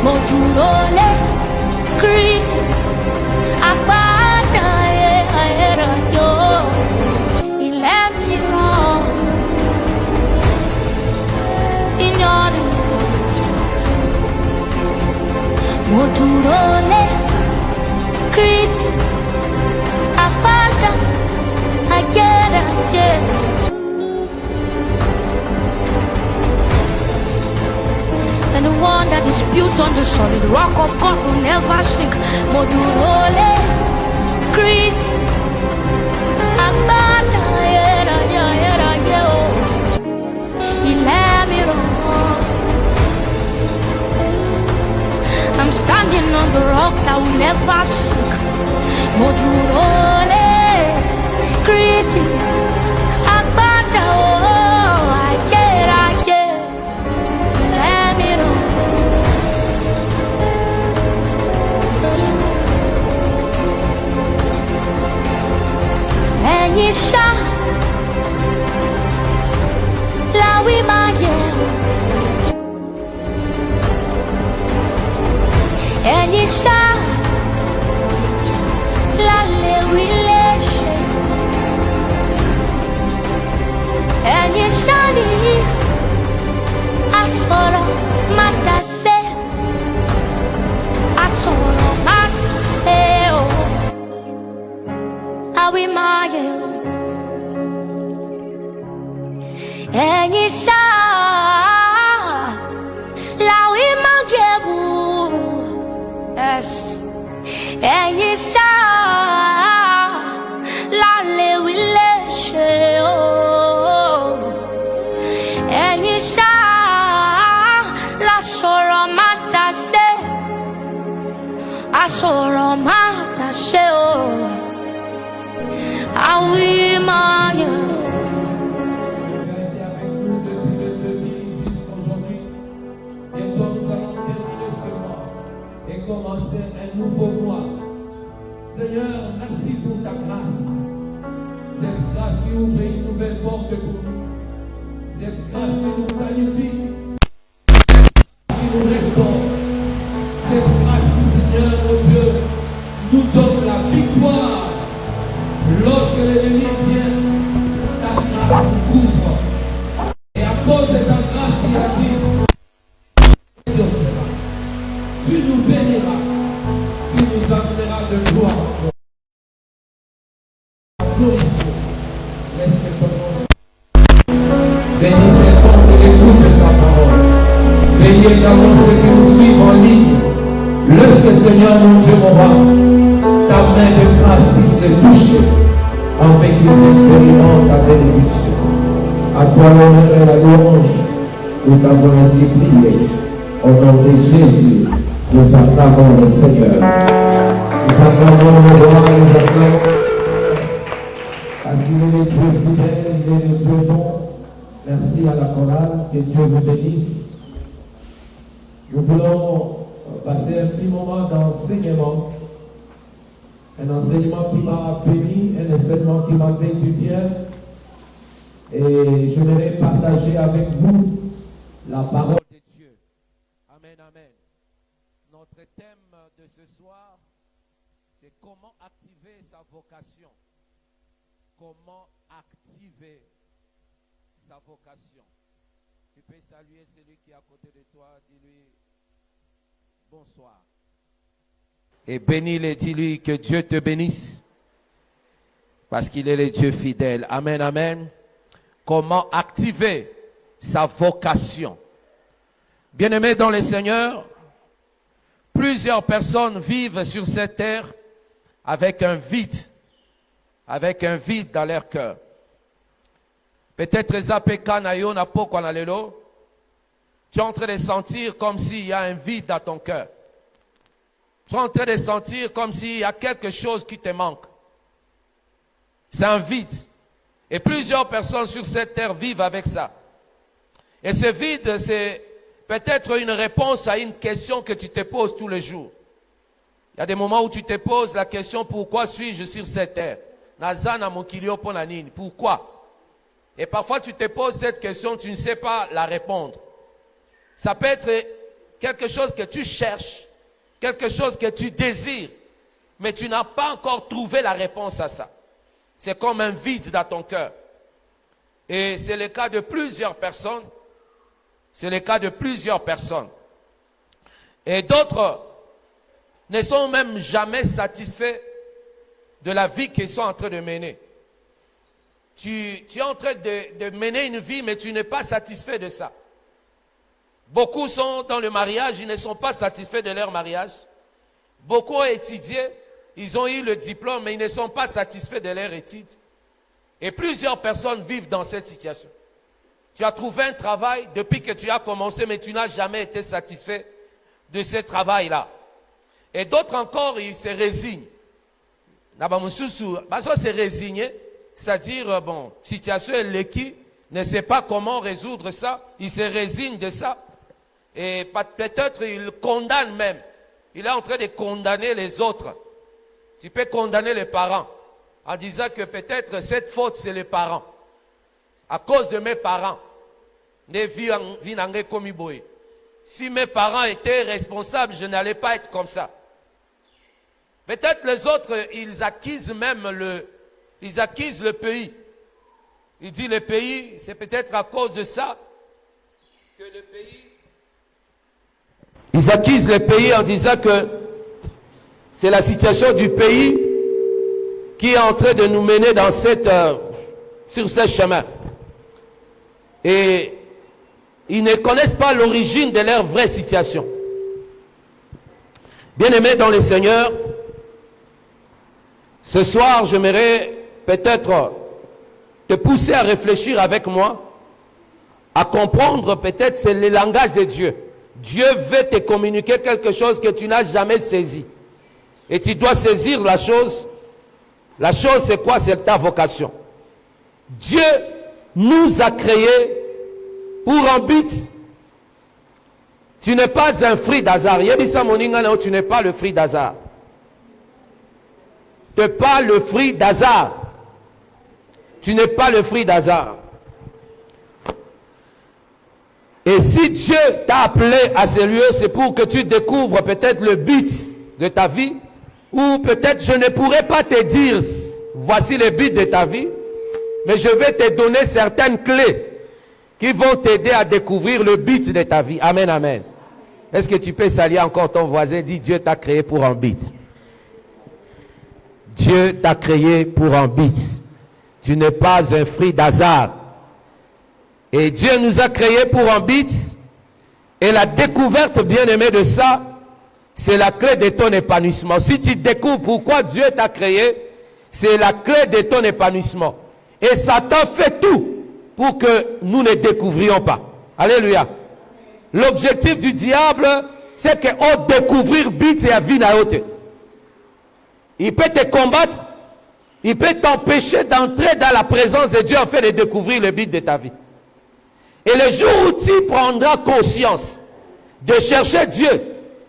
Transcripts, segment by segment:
Mojurole Christ Apata era yo Ilemiro Inyori Mojurole Christ Apata Ayera yo. And the one that is built on the solid rock of God will never sink. Modulole Christ Akata era yo. Ilemiro. I'm standing on the rock that will never sink. Modulole Christ Akata Enyisha la wimaye Enyisha la lewileshe Enyisha ni asoro matase oh awimaye Enyisha la wimagebu yes Enyisha la lewileshe oh Enyisha la soromatase asoromatase oh awimaye commencer un nouveau mois. Seigneur, merci pour ta grâce. Cette grâce qui ouvre une nouvelle porte pour nous. Cette grâce qui nous qualifie, qui nous restaure. Cette grâce, Seigneur, mon Dieu, nous donne la victoire. Lorsque l'ennemi vient, ta grâce nous couvre. Et à cause de ta grâce, il a dit, tu nous béniras, tu nous amèneras de gloire. Glorifié, laisse ton nom. Bénis cet homme et écoute ta parole. Bénis également ceux qui nous suivent en ligne. Laisse, Seigneur mon Dieu, mon roi, ta main de grâce puisse se toucher afin qu'ils expérimentent ta bénédiction. À toi l'honneur et la louange, nous t'avons ainsi prié. Au nom de Jésus. Nous acclamons le Seigneur. Nous acclamons le roi, nous acclamons. Parce qu'il est le Dieu fidèle, il est le Dieu bon. Merci à la chorale, que Dieu vous bénisse. Nous voulons passer un petit moment d'enseignement. Un enseignement qui m'a béni, un enseignement qui m'a fait du bien. Et je voudrais partager avec vous la parole de Dieu. Amen, amen. Notre thème de ce soir, c'est comment activer sa vocation. Comment activer sa vocation. Tu peux saluer celui qui est à côté de toi, dis-lui bonsoir. Et bénis-le, dis-lui que Dieu te bénisse. Parce qu'il est le Dieu fidèle. Amen, amen. Comment activer sa vocation. Bien-aimés dans le Seigneur, plusieurs personnes vivent sur cette terre avec un vide dans leur cœur. Peut-être Zapeka Nayo na poko na lelo, tu es en train de sentir comme s'il y a un vide dans ton cœur. Tu es en train de sentir comme s'il y a quelque chose qui te manque. C'est un vide. Et plusieurs personnes sur cette terre vivent avec ça. Et ce vide, c'est peut-être une réponse à une question que tu te poses tous les jours. Il y a des moments où tu te poses la question, pourquoi suis-je sur cette terre? Nazana mokilio ponanini. Pourquoi? Et parfois tu te poses cette question, tu ne sais pas la répondre. Ça peut être quelque chose que tu cherches, quelque chose que tu désires, mais tu n'as pas encore trouvé la réponse à ça. C'est comme un vide dans ton cœur. Et c'est le cas de plusieurs personnes. C'est le cas de plusieurs personnes. Et d'autres ne sont même jamais satisfaits de la vie qu'ils sont en train de mener. Tu es en train de mener une vie, mais tu n'es pas satisfait de ça. Beaucoup sont dans le mariage, ils ne sont pas satisfaits de leur mariage. Beaucoup ont étudié, ils ont eu le diplôme, mais ils ne sont pas satisfaits de leur étude. Et plusieurs personnes vivent dans cette situation. Tu as trouvé un travail depuis que tu as commencé, mais tu n'as jamais été satisfait de ce travail-là. Et d'autres encore, ils se résignent. Se résigner, c'est-à-dire, bon, situation est l'équipe, ne sait pas comment résoudre ça, il se résigne de ça. Et peut-être il condamne même. Il est en train de condamner les autres. Tu peux condamner les parents en disant que peut-être cette faute, c'est les parents. À cause de mes parents. Si mes parents étaient responsables, je n'allais pas être comme ça. Peut-être les autres, ils acquisent même le pays. Il dit le pays, c'est peut-être à cause de ça que le pays... Ils acquisent le pays en disant que c'est la situation du pays qui est en train de nous mener dans sur ce chemin. Et ils ne connaissent pas l'origine de leur vraie situation. Bien-aimés dans le Seigneur, ce soir, j'aimerais peut-être te pousser à réfléchir avec moi, à comprendre peut-être c'est le langage de Dieu. Dieu veut te communiquer quelque chose que tu n'as jamais saisi. Et tu dois saisir la chose. La chose, c'est quoi? C'est ta vocation. Dieu nous a créés pour un but. Tu n'es pas un fruit d'hasard. Tu n'es pas le fruit d'hasard. Tu n'es pas le fruit d'hasard. Tu n'es pas le fruit d'hasard. Et si Dieu t'a appelé à ce lieu, c'est pour que tu découvres peut-être le but de ta vie, ou peut-être je ne pourrais pas te dire, voici le but de ta vie, mais je vais te donner certaines clés qui vont t'aider à découvrir le but de ta vie. Amen, amen. Est-ce que tu peux saluer encore ton voisin? Dis, Dieu t'a créé pour un but. Dieu t'a créé pour un but. Tu n'es pas un fruit d'hasard. Et Dieu nous a créés pour un but. Et la découverte, bien-aimée, de ça, c'est la clé de ton épanouissement. Si tu découvres pourquoi Dieu t'a créé, c'est la clé de ton épanouissement. Et Satan fait tout pour que nous ne découvrions pas. Alléluia. L'objectif du diable, c'est qu'on découvrir but et à vie naote. Il peut te combattre, il peut t'empêcher d'entrer dans la présence de Dieu afin de découvrir le but de ta vie. Et le jour où tu prendras conscience de chercher Dieu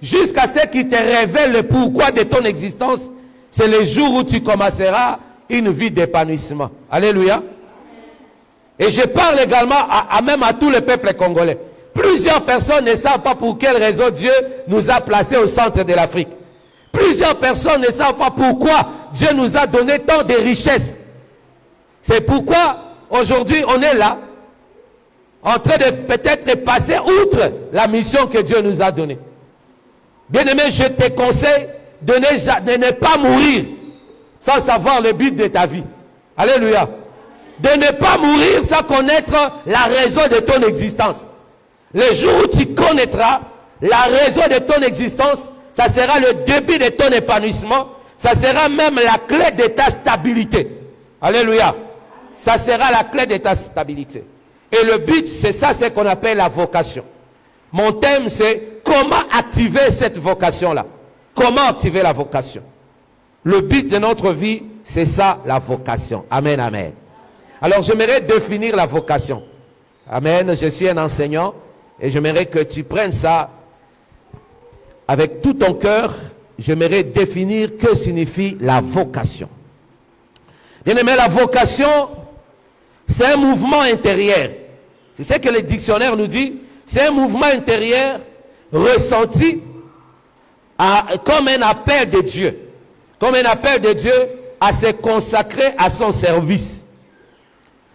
jusqu'à ce qu'il te révèle le pourquoi de ton existence, c'est le jour où tu commenceras une vie d'épanouissement. Alléluia. Et je parle également même à tout le peuple congolais. Plusieurs personnes ne savent pas pour quelle raison Dieu nous a placés au centre de l'Afrique. Plusieurs personnes ne savent pas pourquoi Dieu nous a donné tant de richesses. C'est pourquoi aujourd'hui on est là, en train de peut-être passer outre la mission que Dieu nous a donnée. Bien-aimé, je te conseille de ne pas mourir sans savoir le but de ta vie. Alléluia. De ne pas mourir sans connaître la raison de ton existence. Le jour où tu connaîtras la raison de ton existence, ça sera le début de ton épanouissement. Ça sera même la clé de ta stabilité. Alléluia. Ça sera la clé de ta stabilité. Et le but, c'est ça, c'est qu'on appelle la vocation. Mon thème, c'est comment activer cette vocation-là. Comment activer la vocation? Le but de notre vie, c'est ça, la vocation. Amen, amen. Alors, j'aimerais définir la vocation. Amen. Je suis un enseignant et j'aimerais que tu prennes ça avec tout ton cœur. J'aimerais définir que signifie la vocation. Bien aimé, la vocation, c'est un mouvement intérieur. C'est ce que le dictionnaire nous dit. C'est un mouvement intérieur ressenti comme un appel de Dieu. Comme un appel de Dieu à se consacrer à son service.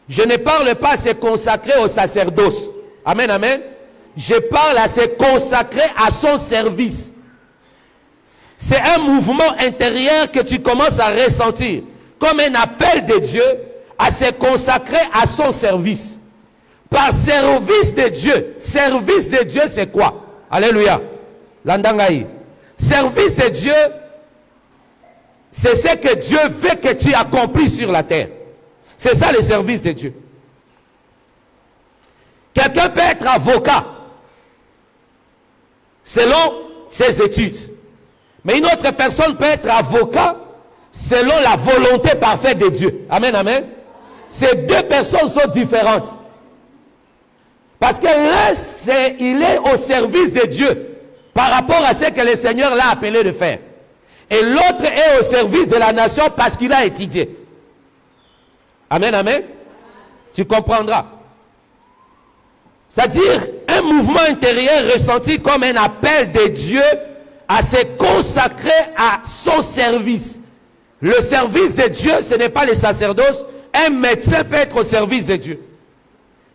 Je ne parle pas à se consacrer au sacerdoce. Amen, amen. Je parle à se consacrer à son service. C'est un mouvement intérieur que tu commences à ressentir. Comme un appel de Dieu à se consacrer à son service. Par service de Dieu. Service de Dieu, c'est quoi? Alléluia. Landangaï. Service de Dieu, c'est ce que Dieu veut que tu accomplisses sur la terre. C'est ça le service de Dieu. Quelqu'un peut être avocat selon ses études. Mais une autre personne peut être avocat selon la volonté parfaite de Dieu. Amen, amen. Ces deux personnes sont différentes. Parce que l'un, il est au service de Dieu par rapport à ce que le Seigneur l'a appelé de faire. Et l'autre est au service de la nation parce qu'il a étudié. Amen, amen. Tu comprendras. C'est-à-dire un mouvement intérieur ressenti comme un appel de Dieu à se consacrer à son service. Le service de Dieu, ce n'est pas le sacerdoce. Un médecin peut être au service de Dieu.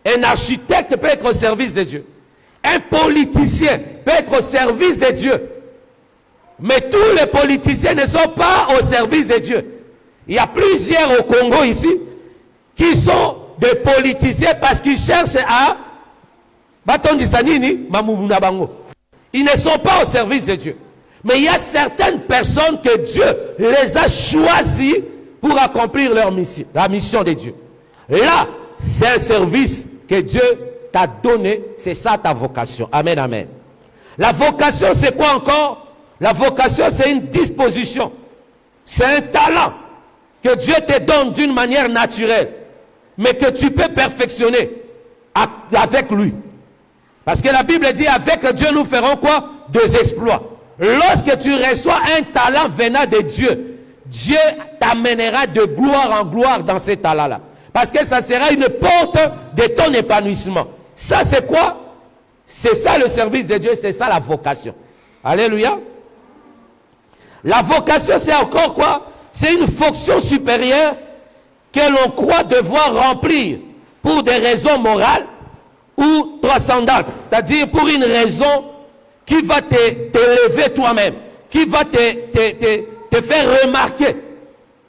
Un architecte peut être au service de Dieu. Un politicien peut être au service de Dieu. Mais tous les politiciens ne sont pas au service de Dieu. Il y a plusieurs au Congo ici qui sont des politiciens parce qu'ils cherchent à... Ils ne sont pas au service de Dieu. Mais il y a certaines personnes que Dieu les a choisies pour accomplir leur mission, la mission de Dieu. Là, c'est un service que Dieu t'a donné, c'est ça ta vocation. Amen, amen. La vocation, c'est quoi encore? La vocation, c'est une disposition. C'est un talent que Dieu te donne d'une manière naturelle, mais que tu peux perfectionner avec lui. Parce que la Bible dit, avec Dieu, nous ferons quoi? Des exploits. Lorsque tu reçois un talent venant de Dieu, Dieu t'amènera de gloire en gloire dans ces talents-là. Parce que ça sera une porte de ton épanouissement. Ça, c'est quoi? C'est ça le service de Dieu, c'est ça la vocation. Alléluia. La vocation, c'est encore quoi? C'est une fonction supérieure que l'on croit devoir remplir pour des raisons morales ou transcendantes. C'est-à-dire pour une raison qui va t'élever toi-même, qui va te faire remarquer.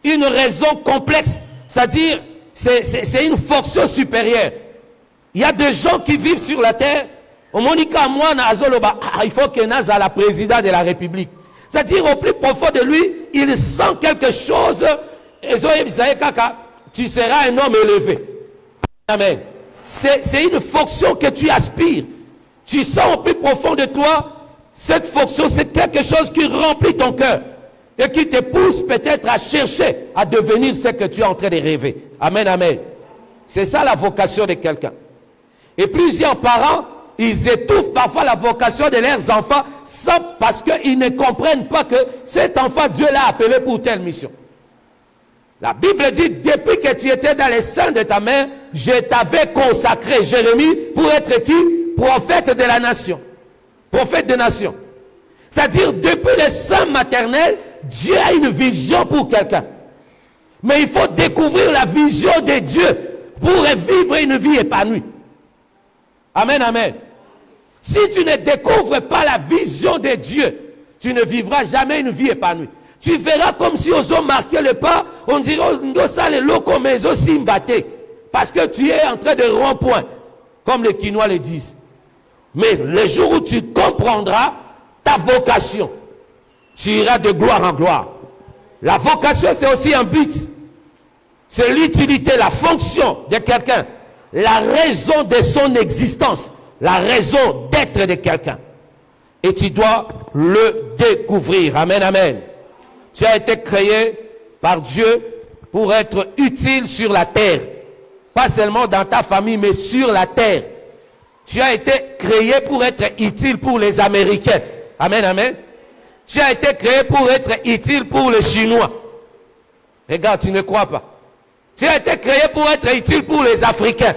Une raison complexe, c'est-à-dire c'est une fonction supérieure. Il y a des gens qui vivent sur la terre. Au Monica, moi, il faut que Naza la président de la République. C'est-à-dire au plus profond de lui, il sent quelque chose. Tu seras un homme élevé. Amen. C'est une fonction que tu aspires. Tu sens au plus profond de toi, cette fonction, c'est quelque chose qui remplit ton cœur et qui te pousse peut-être à chercher à devenir ce que tu es en train de rêver. Amen, amen. C'est ça la vocation de quelqu'un. Et plusieurs parents, ils étouffent parfois la vocation de leurs enfants parce qu'ils ne comprennent pas que cet enfant, Dieu l'a appelé pour telle mission. La Bible dit, depuis que tu étais dans les seins de ta mère, je t'avais consacré, Jérémie, pour être qui? Prophète de la nation. Prophète de nation. C'est-à-dire, depuis le sein maternel, Dieu a une vision pour quelqu'un. Mais il faut découvrir la vision de Dieu pour vivre une vie épanouie. Amen, amen. Si tu ne découvres pas la vision de Dieu, tu ne vivras jamais une vie épanouie. Tu verras comme si on marquait le pas, on dirait parce que tu es en train de rond-point, comme les Quinois le disent. Mais le jour où tu comprendras ta vocation, tu iras de gloire en gloire. La vocation, c'est aussi un but. C'est l'utilité, la fonction de quelqu'un, la raison de son existence, la raison d'être de quelqu'un. Et tu dois le découvrir. Amen, amen. Tu as été créé par Dieu pour être utile sur la terre. Pas seulement dans ta famille, mais sur la terre. Tu as été créé pour être utile pour les Américains. Amen, amen. Tu as été créé pour être utile pour les Chinois. Regarde, tu ne crois pas. Tu as été créé pour être utile pour les Africains.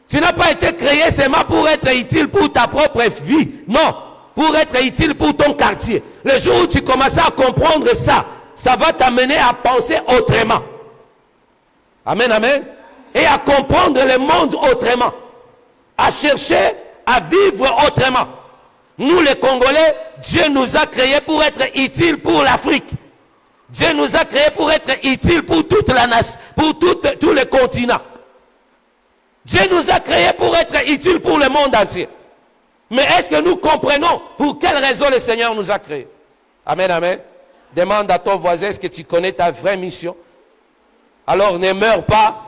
Tu n'as pas été créé seulement pour être utile pour ta propre vie. Non, pour être utile pour ton quartier. Le jour où tu commences à comprendre ça, ça va t'amener à penser autrement. Amen, amen. Et à comprendre le monde autrement. À chercher à vivre autrement. Nous les Congolais, Dieu nous a créés pour être utiles pour l'Afrique. Dieu nous a créés pour être utiles pour toute la nation, pour tous les continents. Dieu nous a créés pour être utiles pour le monde entier. Mais est-ce que nous comprenons pour quelle raison le Seigneur nous a créés? Amen, amen. Demande à ton voisin, est-ce que tu connais ta vraie mission? Alors ne meurs pas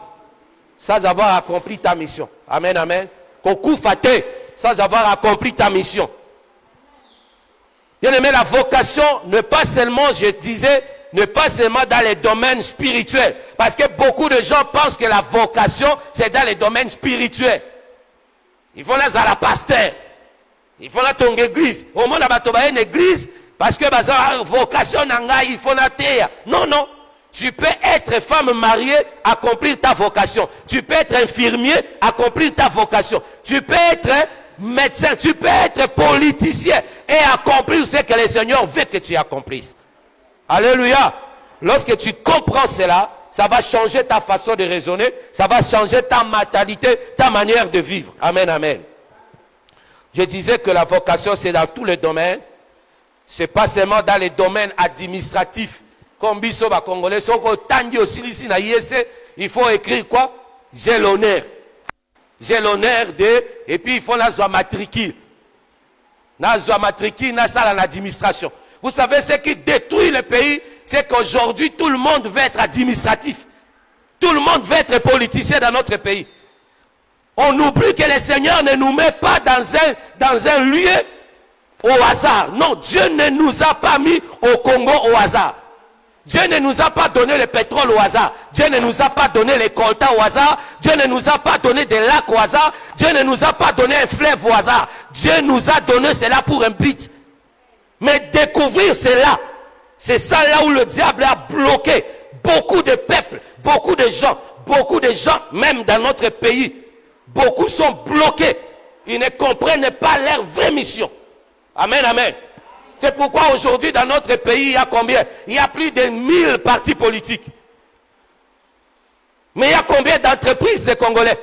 sans avoir accompli ta mission. Amen, amen. Koku faté sans avoir accompli ta mission. Bien aimé, la vocation, ne pas seulement, je disais, ne pas seulement dans les domaines spirituels. Parce que beaucoup de gens pensent que la vocation, c'est dans les domaines spirituels. Il faut aller à la pasteur. Il faut aller à ton église. Au moins, il y a une église, parce que la vocation, il faut la terre. Non, non. Tu peux être femme mariée, accomplir ta vocation. Tu peux être infirmier, accomplir ta vocation. Tu peux être médecin, tu peux être politicien et accomplir ce que le Seigneur veut que tu accomplisses. Alléluia. Lorsque tu comprends cela, ça va changer ta façon de raisonner, ça va changer ta mentalité, ta manière de vivre. Amen, amen. Je disais que la vocation, c'est dans tous les domaines. Ce n'est pas seulement dans les domaines administratifs. Comme Bissoba Congolais, il faut écrire quoi? J'ai l'honneur. J'ai l'honneur de... Et puis il faut la matricule. La matricule, ça l'administration. Vous savez, ce qui détruit le pays, c'est qu'aujourd'hui, tout le monde veut être administratif. Tout le monde veut être politicien dans notre pays. On oublie que le Seigneur ne nous met pas dans un lieu au hasard. Non, Dieu ne nous a pas mis au Congo au hasard. Dieu ne nous a pas donné le pétrole au hasard. Dieu ne nous a pas donné les coltas au hasard. Dieu ne nous a pas donné des lacs au hasard. Dieu ne nous a pas donné un fleuve au hasard. Dieu nous a donné cela pour un but. Mais découvrir cela, c'est ça là où le diable a bloqué beaucoup de peuples, beaucoup de gens, même dans notre pays. Beaucoup sont bloqués. Ils ne comprennent pas leur vraie mission. Amen, amen. C'est pourquoi aujourd'hui dans notre pays, il y a combien? Il y a plus de 1000 partis politiques. Mais il y a combien d'entreprises de Congolais?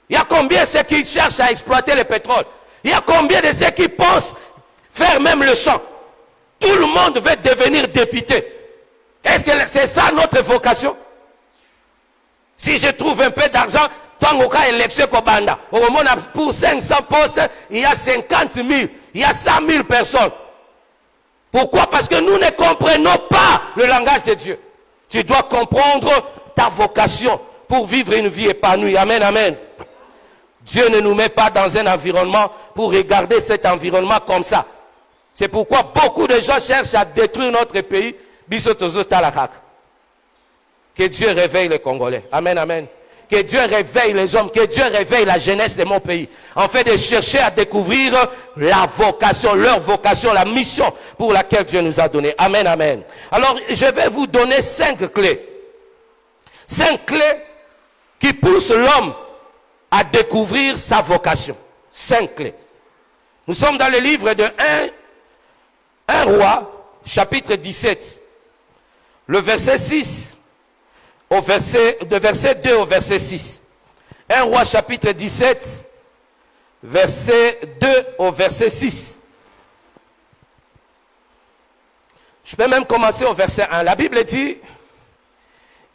Il y a combien de ceux qui cherchent à exploiter le pétrole? Il y a combien de ceux qui pensent faire même le champ? Tout le monde veut devenir député. Est-ce que c'est ça notre vocation? Si je trouve un peu d'argent, élection Kobanda. Au moment pour 500 postes, il y a 50 000, il y a 100 000 personnes. Pourquoi? Parce que nous ne comprenons pas le langage de Dieu. Tu dois comprendre ta vocation pour vivre une vie épanouie. Amen, amen. Dieu ne nous met pas dans un environnement pour regarder cet environnement comme ça. C'est pourquoi beaucoup de gens cherchent à détruire notre pays. Que Dieu réveille les Congolais. Amen, amen. Que Dieu réveille les hommes, que Dieu réveille la jeunesse de mon pays. En fait de chercher à découvrir la vocation, leur vocation, la mission pour laquelle Dieu nous a donné. Amen, amen. Alors, je vais vous donner 5 clés. 5 clés qui poussent l'homme à découvrir sa vocation. 5 clés. Nous sommes dans le livre de 1 roi, chapitre 17. Le verset 6. De verset 2 au verset 6. 1 roi chapitre 17, verset 2 au verset 6. Je peux même commencer au verset 1. La Bible dit,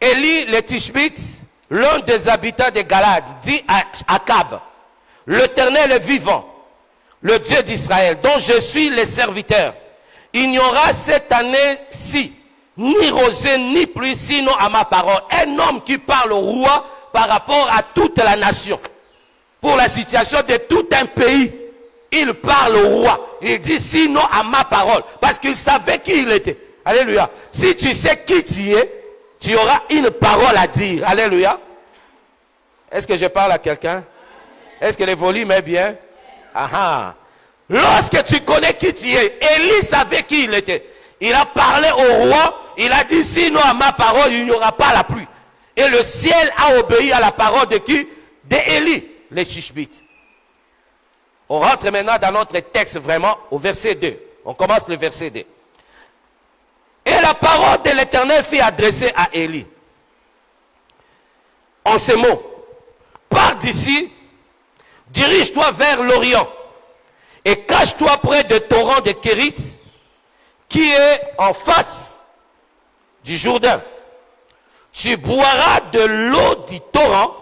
Élie le Tishbite, l'un des habitants de Galade, dit à Akab, l'Éternel est vivant, le Dieu d'Israël, dont je suis le serviteur. Il n'y aura cette année-ci ni rosée, ni pluie, sinon à ma parole. Un homme qui parle au roi par rapport à toute la nation. Pour la situation de tout un pays, il parle au roi. Il dit sinon à ma parole. Parce qu'il savait qui il était. Alléluia. Si tu sais qui tu es, tu auras une parole à dire. Alléluia. Est-ce que je parle à quelqu'un? Est-ce que le volume est bien? Aha. Lorsque tu connais qui tu es, Élie savait qui il était. Il a parlé au roi, il a dit sinon à ma parole il n'y aura pas la pluie. Et le ciel a obéi à la parole de qui? D'Élie. les Tishbites. On rentre maintenant dans notre texte vraiment au verset 2. On commence le verset 2. Et la parole de l'Éternel fut adressée à Élie. En ces mots, pars d'ici, dirige-toi vers l'Orient et cache-toi près du torrent de Kérit qui est en face du Jourdain. Tu boiras de l'eau du torrent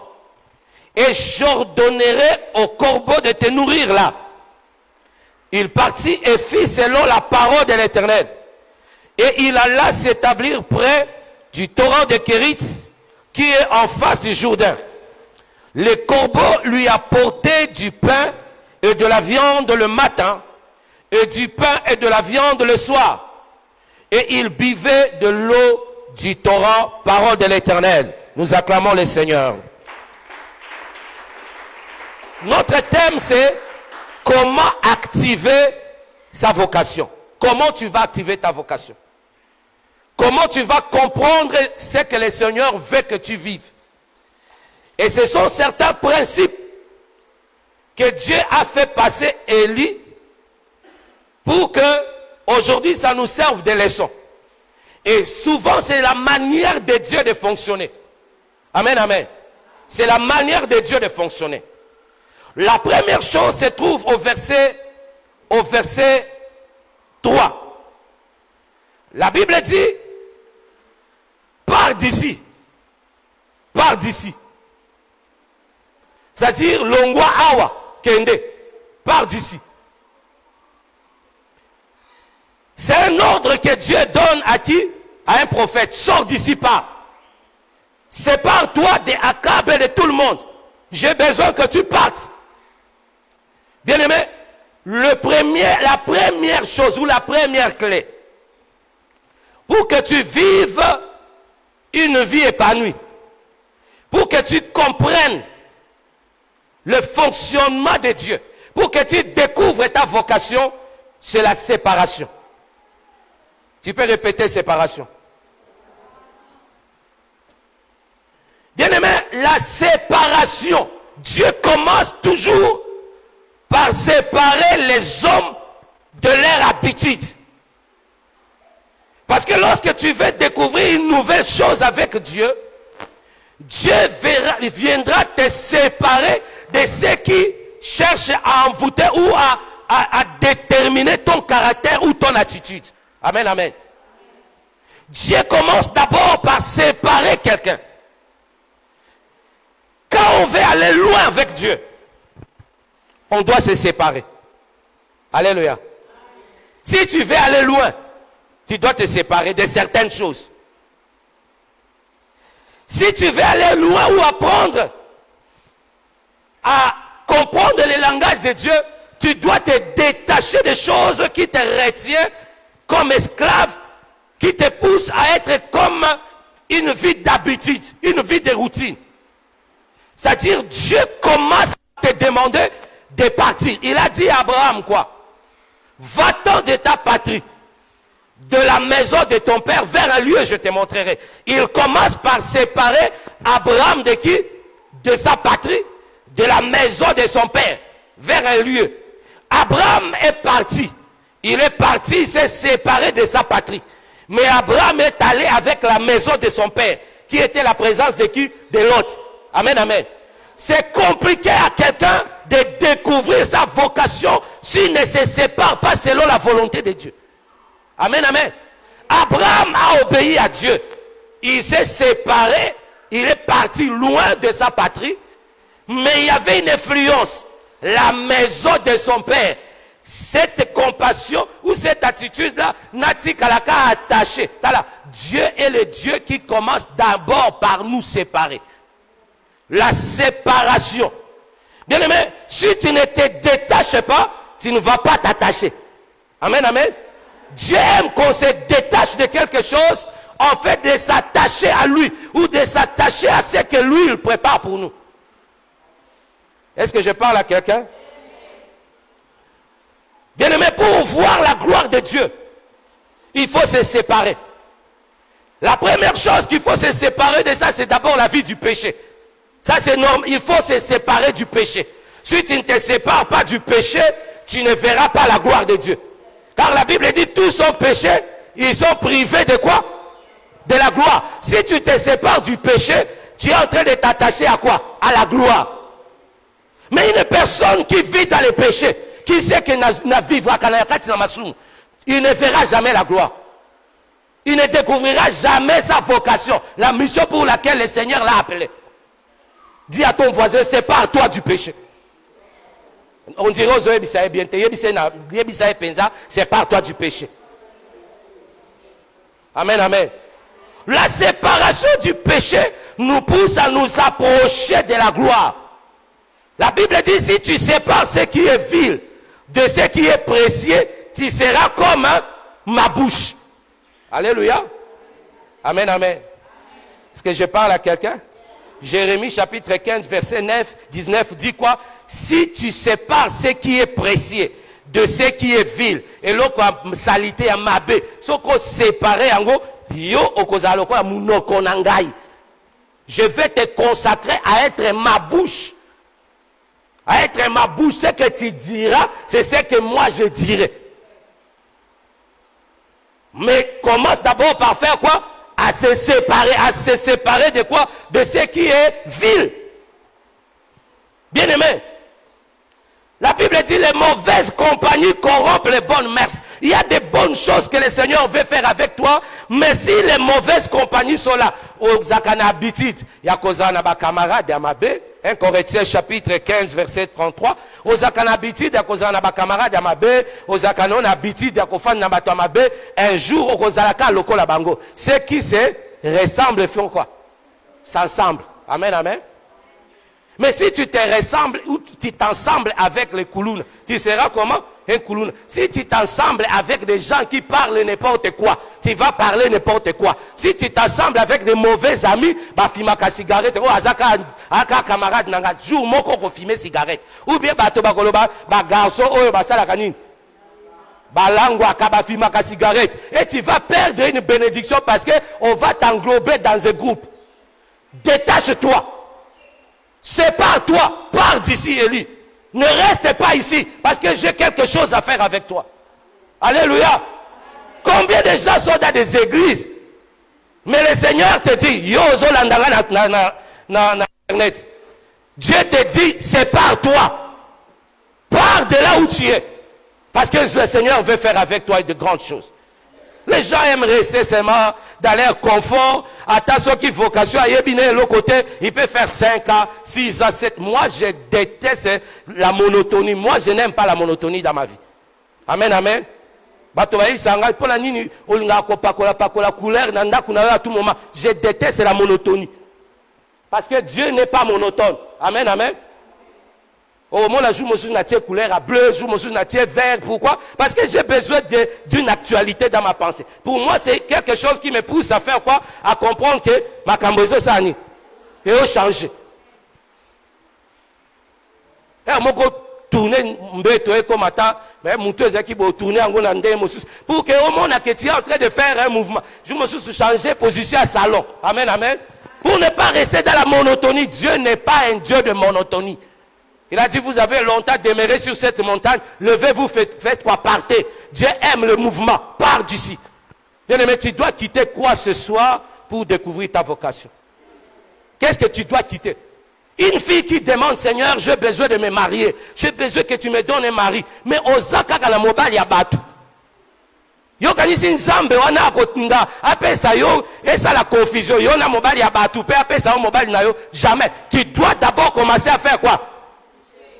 et j'ordonnerai aux corbeaux de te nourrir là. Il partit et fit selon la parole de l'Éternel. Et il alla s'établir près du torrent de Kérit qui est en face du Jourdain. Les corbeaux lui apportaient du pain et de la viande le matin, et du pain et de la viande le soir. Et il buvait de l'eau du torrent, parole de l'Éternel. Nous acclamons le Seigneur. Notre thème, c'est comment activer sa vocation. Comment tu vas activer ta vocation? Comment tu vas comprendre ce que le Seigneur veut que tu vives? Et ce sont certains principes que Dieu a fait passer Élie pour que aujourd'hui ça nous serve de leçon. Et souvent c'est la manière de Dieu de fonctionner. Amen, amen. C'est la manière de Dieu de fonctionner. La première chose se trouve au verset 3. La Bible dit, pars d'ici. Pars d'ici. C'est-à-dire, Longwa Awa, Kende, pars d'ici. C'est un ordre que Dieu donne à qui? À un prophète. Sors d'ici, pars. Sépare-toi des Akab et de tout le monde. J'ai besoin que tu partes. Bien-aimé, la première chose ou la première clé pour que tu vives une vie épanouie, pour que tu comprennes le fonctionnement de Dieu, pour que tu découvres ta vocation, c'est la séparation. Tu peux répéter séparation. Bien-aimé, la séparation, Dieu commence toujours par séparer les hommes de leur habitude. Parce que lorsque tu veux découvrir une nouvelle chose avec Dieu, Dieu viendra te séparer de ceux qui cherchent à envoûter ou à déterminer ton caractère ou ton attitude. Amen, amen. Dieu commence d'abord par séparer quelqu'un. Quand on veut aller loin avec Dieu, on doit se séparer. Alléluia. Si tu veux aller loin, tu dois te séparer de certaines choses. Si tu veux aller loin ou apprendre à comprendre le langage de Dieu, tu dois te détacher des choses qui te retiennent comme esclave, qui te poussent à être comme une vie d'habitude, une vie de routine. C'est-à-dire, Dieu commence à te demander de partir. Il a dit à Abraham quoi? Va-t'en de ta patrie, de la maison de ton père, vers un lieu, je te montrerai. Il commence par séparer Abraham de qui? De sa patrie, de la maison de son père, vers un lieu. Abraham est parti. Il est parti, il s'est séparé de sa patrie. Mais Abraham est allé avec la maison de son père, qui était la présence de qui? De l'autre. Amen, amen. C'est compliqué à quelqu'un de découvrir sa vocation s'il ne se sépare pas selon la volonté de Dieu. Amen, amen. Abraham a obéi à Dieu. Il s'est séparé, il est parti loin de sa patrie, mais il y avait une influence. La maison de son père. Cette compassion ou cette attitude-là n'a-t-il qu'à la cas attaché. Dieu est le Dieu qui commence d'abord par nous séparer. La séparation. Bien aimé, si tu ne te détaches pas, tu ne vas pas t'attacher. Amen, amen. Dieu aime qu'on se détache de quelque chose, en fait de s'attacher à lui ou de s'attacher à ce que lui il prépare pour nous. Est-ce que je parle à quelqu'un? Bien aimé, pour voir la gloire de Dieu, il faut se séparer. La première chose qu'il faut se séparer de ça, c'est d'abord la vie du péché. Ça c'est normal, il faut se séparer du péché. Si tu ne te sépares pas du péché, tu ne verras pas la gloire de Dieu. Car la Bible dit tous sont péchés, ils sont privés de quoi? De la gloire. Si tu te sépares du péché, tu es en train de t'attacher à quoi? À la gloire. Mais une personne qui vit dans le péché, qui sait qu'il ne vivra qu'à la il ne verra jamais la gloire. Il ne découvrira jamais sa vocation, la mission pour laquelle le Seigneur l'a appelé. Dis à ton voisin, sépare-toi du péché. On dirait aux oeufs, sépare-toi du péché. Amen, amen. La séparation du péché nous pousse à nous approcher de la gloire. La Bible dit, si tu sépares ce qui est vil de ce qui est précieux, tu seras comme ma bouche. Alléluia. Amen, amen. Est-ce que je parle à quelqu'un? Jérémie chapitre 15, verset 19 dit quoi? Si tu sépares ce qui est précieux de ce qui est vil, et l'autre salité à mabé, ce qu'on sépare en gros, je vais te consacrer à être ma bouche. À être ma bouche, ce que tu diras, c'est ce que moi je dirai. Mais commence d'abord par faire quoi? À se séparer de quoi? De ce qui est vil. Bien aimé, la Bible dit les mauvaises compagnies corrompent les bonnes mœurs. Il y a des bonnes choses que le Seigneur veut faire avec toi, mais si les mauvaises compagnies sont là, au Zakana Habitude, il y a Kozana Bakamara Damabe, 1 Corinthiens chapitre 15 verset 33, au Zakana Habitude, il y a Kozana Bakamara Damabe, au Zakanon Habitude, il y a Kofan Nabatamabe, un jour au Kozalaka Lokola Bango. Ceux qui se ressemblent font quoi? S'ensemble. Amen, amen. Mais si tu te ressembles ou tu t'ensembles avec les koulounes, tu seras comment? Un kouloune. Si tu t'ensembles avec des gens qui parlent n'importe quoi, tu vas parler n'importe quoi. Si tu t'ensembles avec des mauvais amis, bah fimaka cigarette, oh azaka camarade nanga, jour moko ko fumer cigarette. Ou bien bato bakoloba, ba garçon oh ba sala kanine. Ba langwa ka ba fimaka cigarette. Et tu vas perdre une bénédiction parce que on va t'englober dans un groupe. Détache-toi. Sépare-toi, pars d'ici, Élie. Ne reste pas ici, parce que j'ai quelque chose à faire avec toi. Alléluia. Combien de gens sont dans des églises, mais le Seigneur te dit, yo na internet. Dieu te dit, sépare-toi. Pars de là où tu es. Parce que le Seigneur veut faire avec toi de grandes choses. Les gens aiment rester seulement dans leur confort. Attention qui vocation à yébiner l'autre côté, il peut faire 5 ans, 6 ans, 7. Moi, je déteste la monotonie. Moi, je n'aime pas la monotonie dans ma vie. Amen, amen. Je déteste la monotonie. Parce que Dieu n'est pas monotone. Amen, amen. Au moment où je me suis natié couleur à bleu, je me suis natié vert. Pourquoi? Parce que j'ai besoin d'une actualité dans ma pensée. Pour moi, c'est quelque chose qui me pousse à faire quoi? À comprendre que ma cambozo sani. Et au changer. Et on m'a tourné comme attends, mais mon tour qui va tourner en pour que au moment où tu es en train de faire un mouvement, je me suis changé position à salon. Amen, amen. Pour ne pas rester dans la monotonie. Dieu n'est pas un Dieu de monotonie. Il a dit, vous avez longtemps demeuré sur cette montagne, levez-vous, faites quoi, partez. Dieu aime le mouvement, pars d'ici. Bien aimé, tu dois quitter quoi ce soir pour découvrir ta vocation? Qu'est-ce que tu dois quitter? Une fille qui demande, Seigneur, j'ai besoin de me marier, j'ai besoin que tu me donnes un mari. Mais Osaka la mobile ya batu. Yo kanisi nzambe wana akotinga apesa yo et ça la confusion yo na mobile ya batu pe apesa yo mobile na yo jamais. Tu dois d'abord commencer à faire quoi?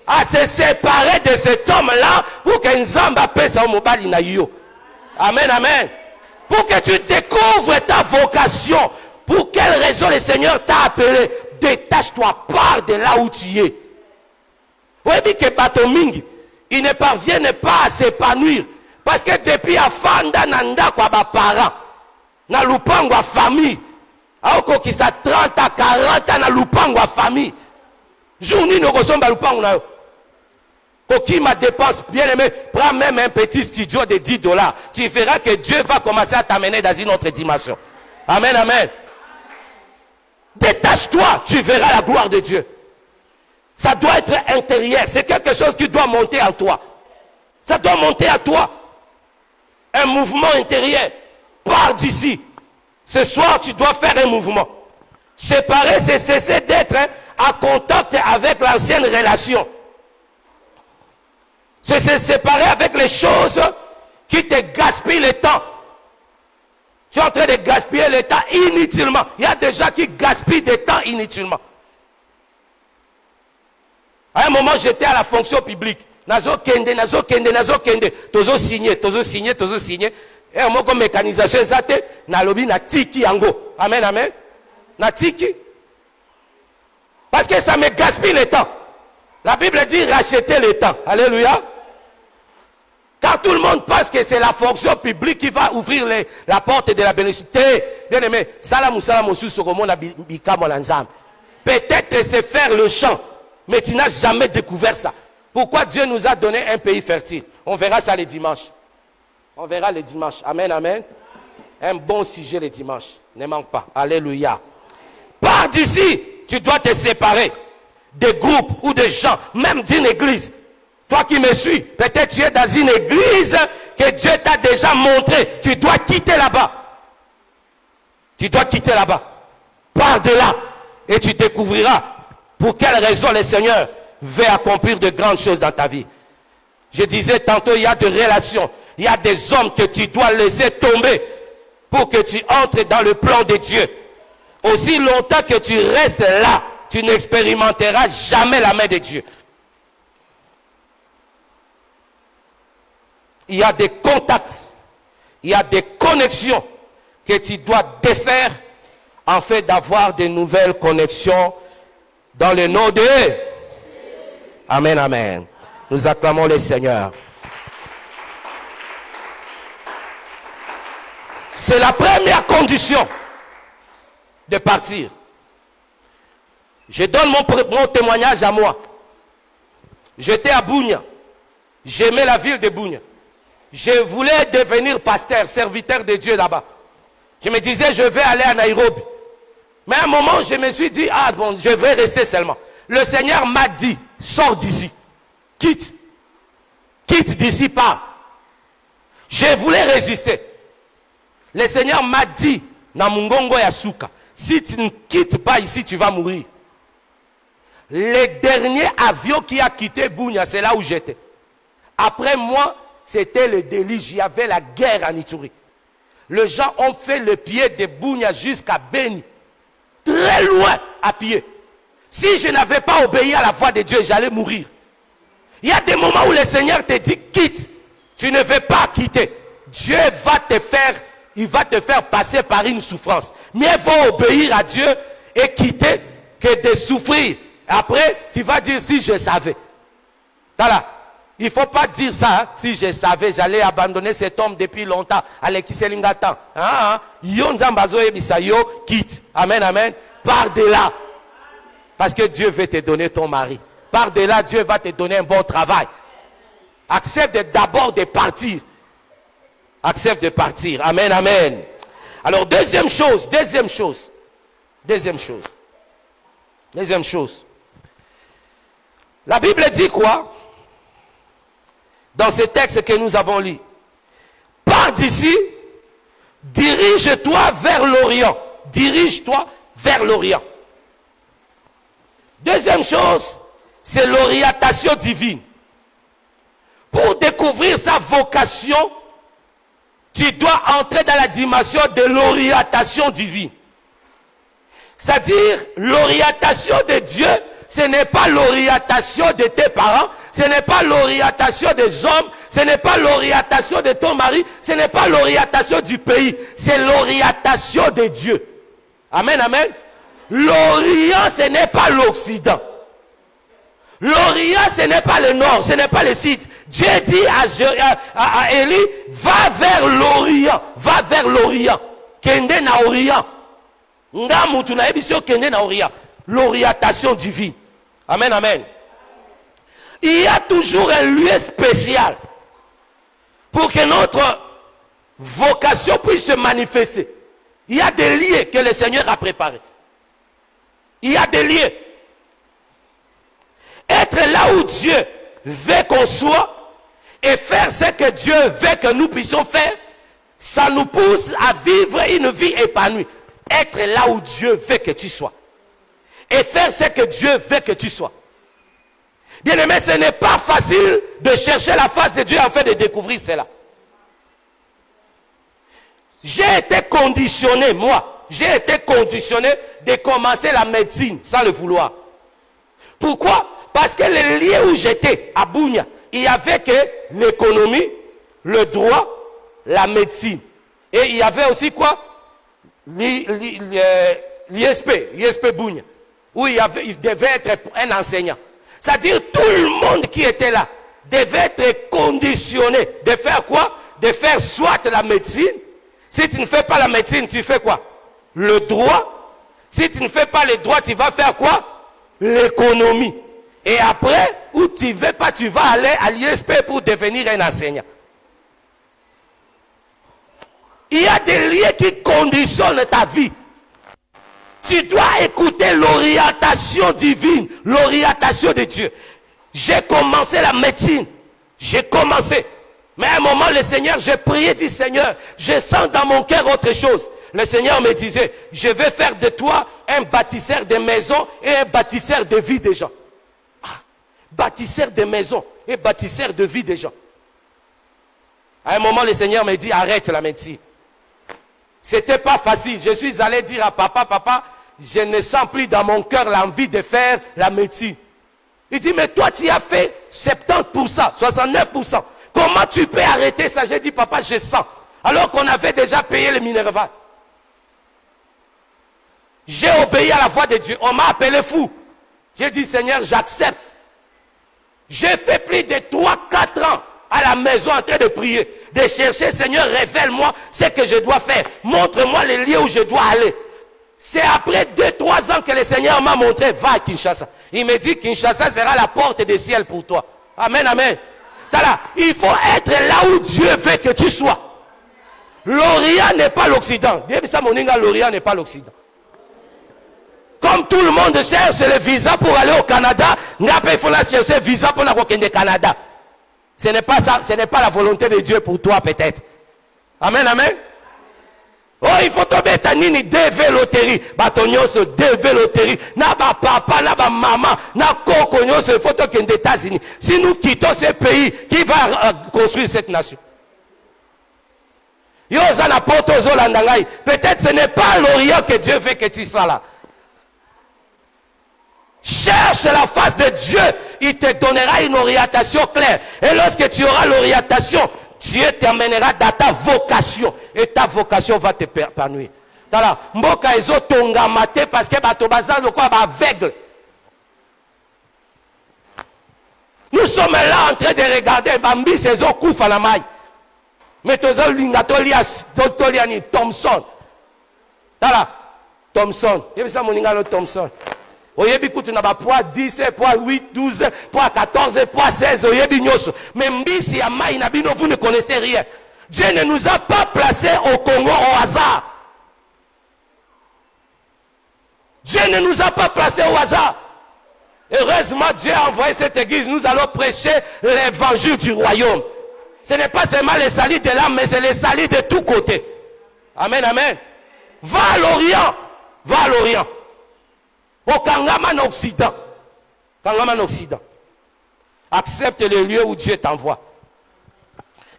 À se séparer de cet homme-là pour que Nzamba pèse au mobile na yo. Amen, amen. Pour que tu découvres ta vocation. Pour quelle raison le Seigneur t'a appelé? Détache-toi, pars de là où tu es. Oui, mais que Batomingi, ils ne parviennent pas à s'épanouir. Parce que depuis Afanda Nanda kwa ba parents, na lupango a famille, aoko qui sa 30 à 40 ans na lupango a famille. Journée no kosomba lupango na yo. Qui ma dépense, bien aimé, prends même un petit studio de $10. Tu verras que Dieu va commencer à t'amener dans une autre dimension. Amen, amen. Détache-toi, tu verras la gloire de Dieu. Ça doit être intérieur. C'est quelque chose qui doit monter en toi. Ça doit monter à toi. Un mouvement intérieur. Pars d'ici. Ce soir, tu dois faire un mouvement. Séparer, c'est cesser d'être en contact avec l'ancienne relation. C'est se séparer avec les choses qui te gaspillent le temps. Tu es en train de gaspiller le temps inutilement. Il y a des gens qui gaspillent du temps inutilement. À un moment, j'étais à la fonction publique. Nazo kende. Tozo signé. Et un moment comme mécanisation, zate, na lobi na tiki yango. Amen, amen. Na tiki. Parce que ça me gaspille le temps. La Bible dit racheter le temps. Alléluia. Quand tout le monde pense que c'est la fonction publique qui va ouvrir la porte de la bénédiction. Bien aimé, peut-être c'est faire le champ, mais tu n'as jamais découvert ça. Pourquoi Dieu nous a donné un pays fertile? On verra ça les dimanches. On verra les dimanches. Amen, amen. Un bon sujet les dimanches. Ne manque pas. Alléluia. Pars d'ici. Tu dois te séparer des groupes ou des gens, même d'une église. Toi qui me suis, peut-être tu es dans une église que Dieu t'a déjà montré. Tu dois quitter là-bas. Tu dois quitter là-bas. Pars de là et tu découvriras pour quelle raison le Seigneur veut accomplir de grandes choses dans ta vie. Je disais tantôt, il y a des relations, il y a des hommes que tu dois laisser tomber pour que tu entres dans le plan de Dieu. Aussi longtemps que tu restes là, tu n'expérimenteras jamais la main de Dieu. Il y a des contacts, il y a des connexions que tu dois défaire en fait d'avoir de nouvelles connexions dans le nom de... Amen, amen. Nous acclamons le Seigneur. C'est la première condition de partir. Je donne mon témoignage à moi. J'étais à Bunia. J'aimais la ville de Bunia. Je voulais devenir pasteur, serviteur de Dieu là-bas. Je me disais, je vais aller à Nairobi. Mais à un moment, je me suis dit, ah bon, je vais rester seulement. Le Seigneur m'a dit, sors d'ici. Quitte. Quitte d'ici, pars. Je voulais résister. Le Seigneur m'a dit, Namungongo Yasuka, si tu ne quittes pas ici, tu vas mourir. Le dernier avion qui a quitté Bunia, c'est là où j'étais. Après moi, c'était le déluge. Il y avait la guerre en Ituri. Les gens ont fait le pied de Bunia jusqu'à Beni. Très loin à pied. Si je n'avais pas obéi à la voix de Dieu, j'allais mourir. Il y a des moments où le Seigneur te dit quitte. Tu ne veux pas quitter. Dieu va te faire, il va te faire passer par une souffrance. Mieux vaut obéir à Dieu et quitter que de souffrir. Après, tu vas dire si je savais. Voilà. Il ne faut pas dire ça. Hein. Si je savais, j'allais abandonner cet homme depuis longtemps. Alekisselingatan. Quitte. Amen, amen. Pars de là. Parce que Dieu veut te donner ton mari. Pars de là, Dieu va te donner un bon travail. Accepte d'abord de partir. Accepte de partir. Amen, amen. Alors, deuxième chose. La Bible dit quoi? Dans ce texte que nous avons lu. Pars d'ici, dirige-toi vers l'Orient. Dirige-toi vers l'Orient. Deuxième chose, c'est l'orientation divine. Pour découvrir sa vocation, tu dois entrer dans la dimension de l'orientation divine. C'est-à-dire, l'orientation de Dieu, ce n'est pas l'orientation de tes parents, ce n'est pas l'orientation des hommes, ce n'est pas l'orientation de ton mari, ce n'est pas l'orientation du pays, c'est l'orientation de Dieu. Amen, amen. L'Orient, ce n'est pas l'Occident. L'Orient, ce n'est pas le Nord, ce n'est pas le Sud. Dieu dit à Élie, va vers l'Orient, va vers l'Orient. Kende na Orient. Ngamu tunaebisio kende na Orient. L'orientation divine. Amen, amen. Il y a toujours un lieu spécial pour que notre vocation puisse se manifester. Il y a des lieux que le Seigneur a préparés. Il y a des lieux. Être là où Dieu veut qu'on soit et faire ce que Dieu veut que nous puissions faire, ça nous pousse à vivre une vie épanouie. Être là où Dieu veut que tu sois. Et faire ce que Dieu veut que tu sois. Bien aimé, ce n'est pas facile de chercher la face de Dieu afin de découvrir cela. J'ai été conditionné, moi, j'ai été conditionné de commencer la médecine sans le vouloir. Pourquoi? Parce que le lieu où j'étais, à Bunia, il n'y avait que l'économie, le droit, la médecine. Et il y avait aussi quoi? L'ISP Bunia, où il devait être un enseignant. C'est-à-dire tout le monde qui était là devait être conditionné de faire quoi? De faire soit la médecine. Si tu ne fais pas la médecine, tu fais quoi? Le droit. Si tu ne fais pas le droit, tu vas faire quoi? L'économie. Et après, où tu ne veux pas, tu vas aller à l'ISP pour devenir un enseignant. Il y a des liens qui conditionnent ta vie. Tu dois écouter l'orientation divine, l'orientation de Dieu. J'ai commencé la médecine. J'ai commencé. Mais à un moment, le Seigneur, j'ai prié, dit Seigneur, je sens dans mon cœur autre chose. Le Seigneur me disait, je vais faire de toi un bâtisseur de maisons et un bâtisseur de vie des gens. Ah, bâtisseur de maisons et bâtisseur de vie des gens. À un moment, le Seigneur me dit, arrête la médecine. C'était pas facile. Je suis allé dire à papa, je ne sens plus dans mon cœur l'envie de faire la médecine. Il dit, mais toi, tu as fait 70%, 69%. Comment tu peux arrêter ça? J'ai dit, papa, je sens. Alors qu'on avait déjà payé le Minerval. J'ai obéi à la voix de Dieu. On m'a appelé fou. J'ai dit, Seigneur, j'accepte. J'ai fait plus de 3-4 ans à la maison en train de prier, de chercher, Seigneur, révèle-moi ce que je dois faire. Montre-moi les lieux où je dois aller. C'est après 2-3 ans que le Seigneur m'a montré, va à Kinshasa. Il me dit, Kinshasa sera la porte des ciels pour toi. Amen, amen. Tala, il faut être là où Dieu veut que tu sois. L'Orient n'est pas l'Occident. L'Orient n'est pas l'Occident. Comme tout le monde cherche le visa pour aller au Canada, il faut chercher le visa pour aller au Canada. Ce n'est pas ça, ce n'est pas la volonté de Dieu pour toi peut-être. Amen, amen. Oh, il faut tomber ta nini DV loterie. Batonyo se DV loterie. Na ba papa, na ba maman, na koko nyonso, il faut tomber aux États-Unis. Si nous quittons ce pays, qui va construire cette nation? Peut-être ce n'est pas à l'Orient que Dieu veut que tu sois là. Cherche la face de Dieu, il te donnera une orientation claire. Et lorsque tu auras l'orientation, Dieu t'emmènera dans ta vocation. Et ta vocation va te épanouir. Mboka ezo tonga mate parce que batobaza le quoi aveugle. Nous sommes là en train de regarder Bambi sezo kufa na mai. Mais tozo lingatolia toliani Thompson. Tala Thompson. Yebisa moningalo Thompson. Oyebi kutu na ba poids 10, poids 8, 12, poids 14, poids 16, oyebi nyoso. Mais mbisi ya mai na bino, vous ne connaissez rien. Dieu ne nous a pas placés au Congo au hasard. Dieu ne nous a pas placés au hasard. Heureusement, Dieu a envoyé cette église. Nous allons prêcher l'évangile du royaume. Ce n'est pas seulement le salut de l'âme, mais c'est le salut de tous côtés. Amen, amen. Va à l'Orient. Va à l'Orient. Au Kangaman Occident. Kangaman Occident. Accepte le lieu où Dieu t'envoie.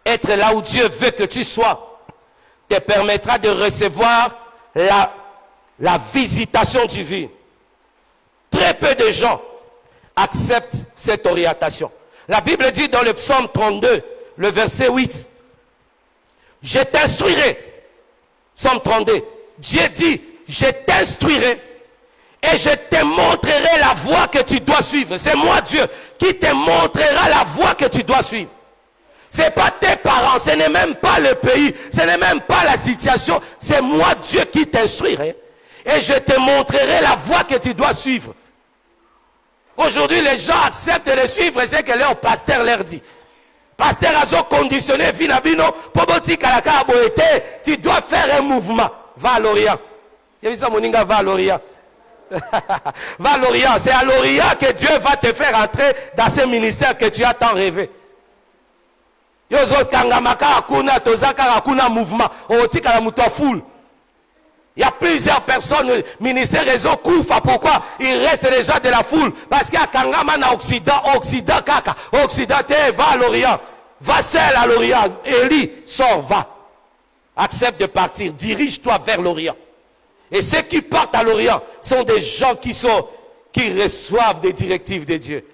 Être là où Dieu veut que tu sois te permettra de recevoir la visitation divine. Très peu de gens acceptent cette orientation. La Bible dit dans le psaume 32, le verset 8, je t'instruirai. Psaume 32. Dieu dit, je t'instruirai et je te montrerai la voie que tu dois suivre. C'est moi Dieu qui te montrera la voie que tu dois suivre. Ce n'est pas tes parents, ce n'est même pas le pays, ce n'est même pas la situation. C'est moi Dieu qui t'instruirai et je te montrerai la voie que tu dois suivre. Aujourd'hui, les gens acceptent de suivre ce que leur pasteur leur dit. Pasteur a conditionné, Finabino, tu dois faire un mouvement. Va à l'Orient. Va à l'Orient. Va à l'Orient. C'est à l'Orient que Dieu va te faire entrer dans ce ministère que tu as tant rêvé. Yozo kangamaka akuna tozaka akuna mouvement. Otika la muto foule. Il y a plusieurs personnes, ministère réseau Koufa. Pourquoi? Il reste les gens de la foule. Parce qu'il y a Kangama en Occident, Occident, Kaka. Occident, va à l'Orient. Va seul à l'Orient. Élie, sors, va. Accepte de partir. Dirige-toi vers l'Orient. Et ceux qui partent à l'Orient sont des gens qui reçoivent des directives de Dieu.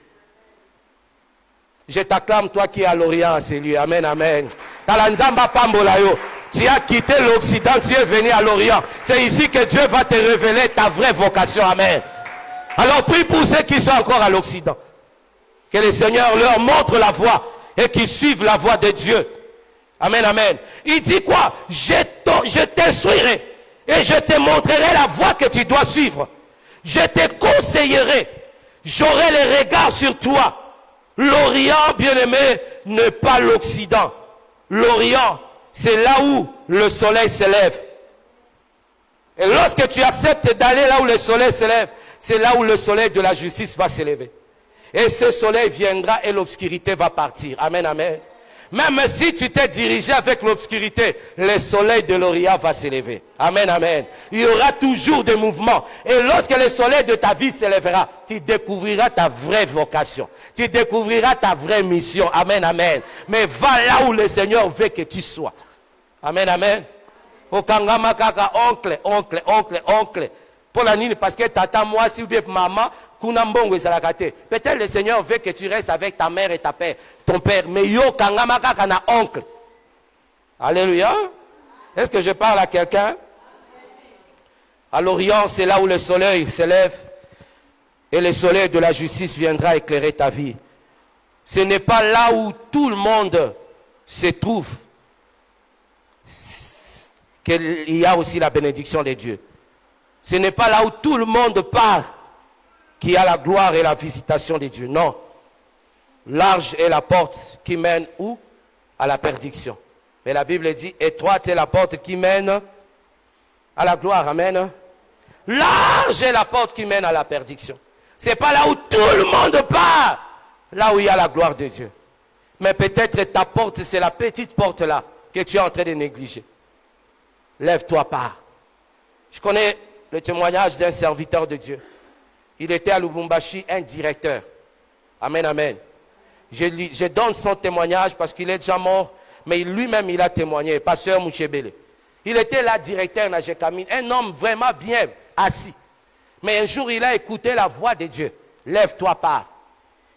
Je t'acclame, toi qui es à l'Orient, c'est lui. Amen, amen. Tu as quitté l'Occident, tu es venu à l'Orient. C'est ici que Dieu va te révéler ta vraie vocation. Amen. Alors prie pour ceux qui sont encore à l'Occident. Que le Seigneur leur montre la voie et qu'ils suivent la voie de Dieu. Amen, amen. Il dit quoi? Je t'instruirai et je te montrerai la voie que tu dois suivre. Je te conseillerai. J'aurai les regards sur toi. L'Orient, bien-aimé, n'est pas l'Occident. L'Orient, c'est là où le soleil se lève. Et lorsque tu acceptes d'aller là où le soleil se lève, c'est là où le soleil de la justice va s'élever. Et ce soleil viendra et l'obscurité va partir. Amen, amen. Même si tu t'es dirigé avec l'obscurité, le soleil de l'Orient va s'élever. Amen, amen. Il y aura toujours des mouvements. Et lorsque le soleil de ta vie s'élèvera, tu découvriras ta vraie vocation. Tu découvriras ta vraie mission. Amen, amen. Mais va là où le Seigneur veut que tu sois. Amen, amen. Okangama kaka, oncle. Pour la nuit, parce que tata, moi, si ou bien maman, peut-être le Seigneur veut que tu restes avec ta mère et ton père. Mais yo, kangama kaka na oncle. Alléluia. Est-ce que je parle à quelqu'un? À l'Orient, c'est là où le soleil s'élève. Et le soleil de la justice viendra éclairer ta vie. Ce n'est pas là où tout le monde se trouve qu'il y a aussi la bénédiction de Dieu. Ce n'est pas là où tout le monde part qu'il y a la gloire et la visitation de Dieu. Non. Large est la porte qui mène où? À la perdition. Mais la Bible dit, étroite est la porte qui mène à la gloire. Amen. Large est la porte qui mène à la perdition. Ce n'est pas là où tout le monde part. Là où il y a la gloire de Dieu. Mais peut-être ta porte, c'est la petite porte là que tu es en train de négliger. Lève-toi, pars. Je connais le témoignage d'un serviteur de Dieu. Il était à Lubumbashi, un directeur. Amen, amen. Je donne son témoignage parce qu'il est déjà mort, mais lui-même, il a témoigné. Pasteur Mouchebele. Il était là, directeur Najekamine, un homme vraiment bien assis. Mais un jour, il a écouté la voix de Dieu. Lève-toi, pars.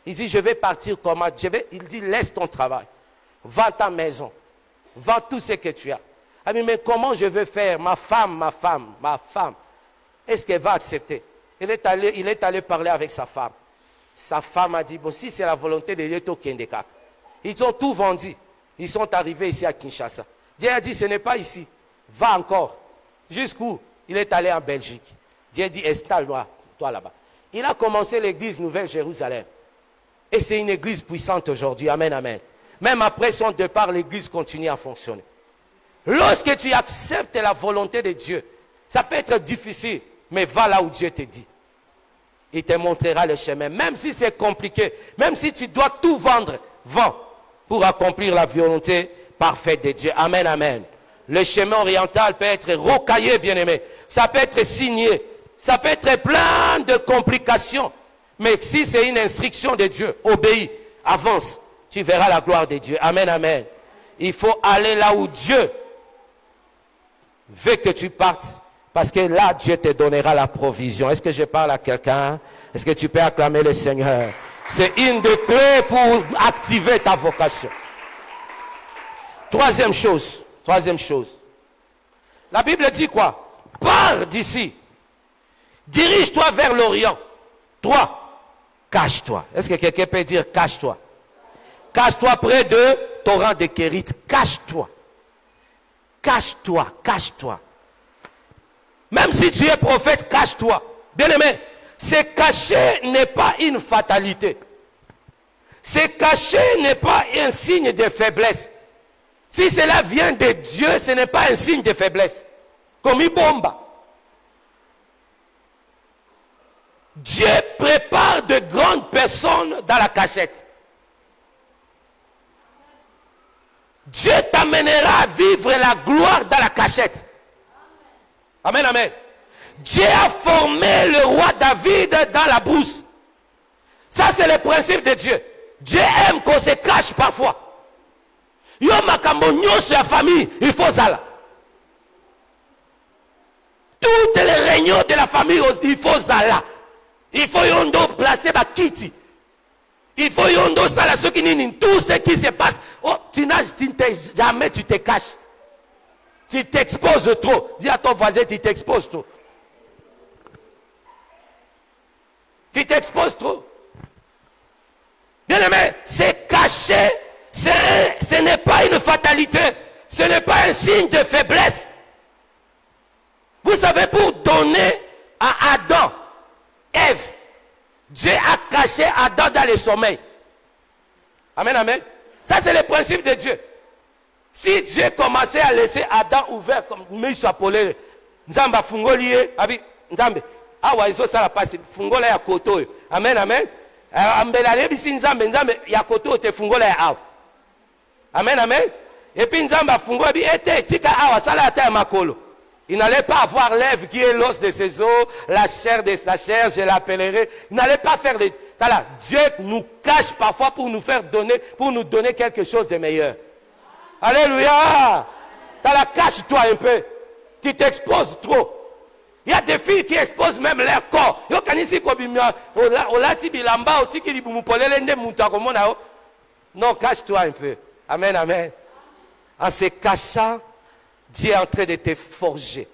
Il dit, je vais partir comment? Il dit, laisse ton travail. Vends ta maison. Vends tout ce que tu as. Ah, mais comment je vais faire? Ma femme, est-ce qu'elle va accepter? Il est allé parler avec sa femme. Sa femme a dit, bon, si c'est la volonté de Dieu, ils ont tout vendu. Ils sont arrivés ici à Kinshasa. Dieu a dit, ce n'est pas ici. Va encore. Jusqu'où? Il est allé en Belgique. Dieu a dit, installe-toi là-bas. Il a commencé l'église Nouvelle-Jérusalem. Et c'est une église puissante aujourd'hui. Amen, amen. Même après son départ, l'église continue à fonctionner. Lorsque tu acceptes la volonté de Dieu, ça peut être difficile, mais va là où Dieu te dit. Il te montrera le chemin. Même si c'est compliqué, même si tu dois tout vendre, vends pour accomplir la volonté parfaite de Dieu. Amen, amen. Le chemin oriental peut être rocaillé, bien-aimé. Ça peut être signé. Ça peut être plein de complications. Mais si c'est une instruction de Dieu, obéis, avance. Tu verras la gloire de Dieu. Amen, amen. Il faut aller là où Dieu veut que tu partes. Parce que là, Dieu te donnera la provision. Est-ce que je parle à quelqu'un? Est-ce que tu peux acclamer le Seigneur? C'est une des clés pour activer ta vocation. Troisième chose. La Bible dit quoi? Pars d'ici. Dirige-toi vers l'Orient. 3. Cache-toi. Est-ce que quelqu'un peut dire cache-toi? Cache-toi près de torrent de Kérit. Cache-toi. Cache-toi. Cache-toi. Même si tu es prophète, cache-toi. Bien-aimé, se cacher n'est pas une fatalité. Se cacher n'est pas un signe de faiblesse. Si cela vient de Dieu, ce n'est pas un signe de faiblesse. Comme Ibomba. Dieu prépare de grandes personnes dans la cachette. Dieu t'amènera à vivre la gloire dans la cachette. Amen, amen. Dieu a formé le roi David dans la brousse. Ça, c'est le principe de Dieu. Dieu aime qu'on se cache parfois. Yo makambo nyonso ya famille, il faut ça. Toutes les réunions de la famille, il faut ça là. Il faut yondo placer ba kiti. Il faut yondo ça là, ce qui nini, tout ce qui se passe. Oh, jamais tu te caches. Tu t'exposes trop. Dis à ton voisin, tu t'exposes trop. Tu t'exposes trop. Bien aimé, c'est caché. Ce n'est pas une fatalité. Ce n'est pas un signe de faiblesse. Vous savez, pour donner à Adam, Ève, Dieu a caché Adam dans le sommeil. Amen, amen. Ça, c'est le principe de Dieu. Si Dieu commençait à laisser Adam ouvert comme mais il s'appelait Nzamba Fungolié, abi Nzambe. Ah ouais, ils ont ça la passe. Fungola ya koto. Amen, amen. Ambelale bisi Nzambe, Nzambe ya koto te fungola ya awa. Amen, amen. Et puis Nzamba Fungola bi ete tika awa sala ata ya makolo. Il n'allait pas avoir l'Ève qui est l'os de ses os, la chair de sa chair, je l'appellerai. Il n'allait pas faire les... Voilà, Dieu nous cache parfois pour nous faire donner, pour nous donner quelque chose de meilleur. Alléluia. Voilà, cache-toi un peu. Tu t'exposes trop. Il y a des filles qui exposent même leur corps. Non, cache-toi un peu. Amen, amen. En se cachant, Dieu est en train de te forger.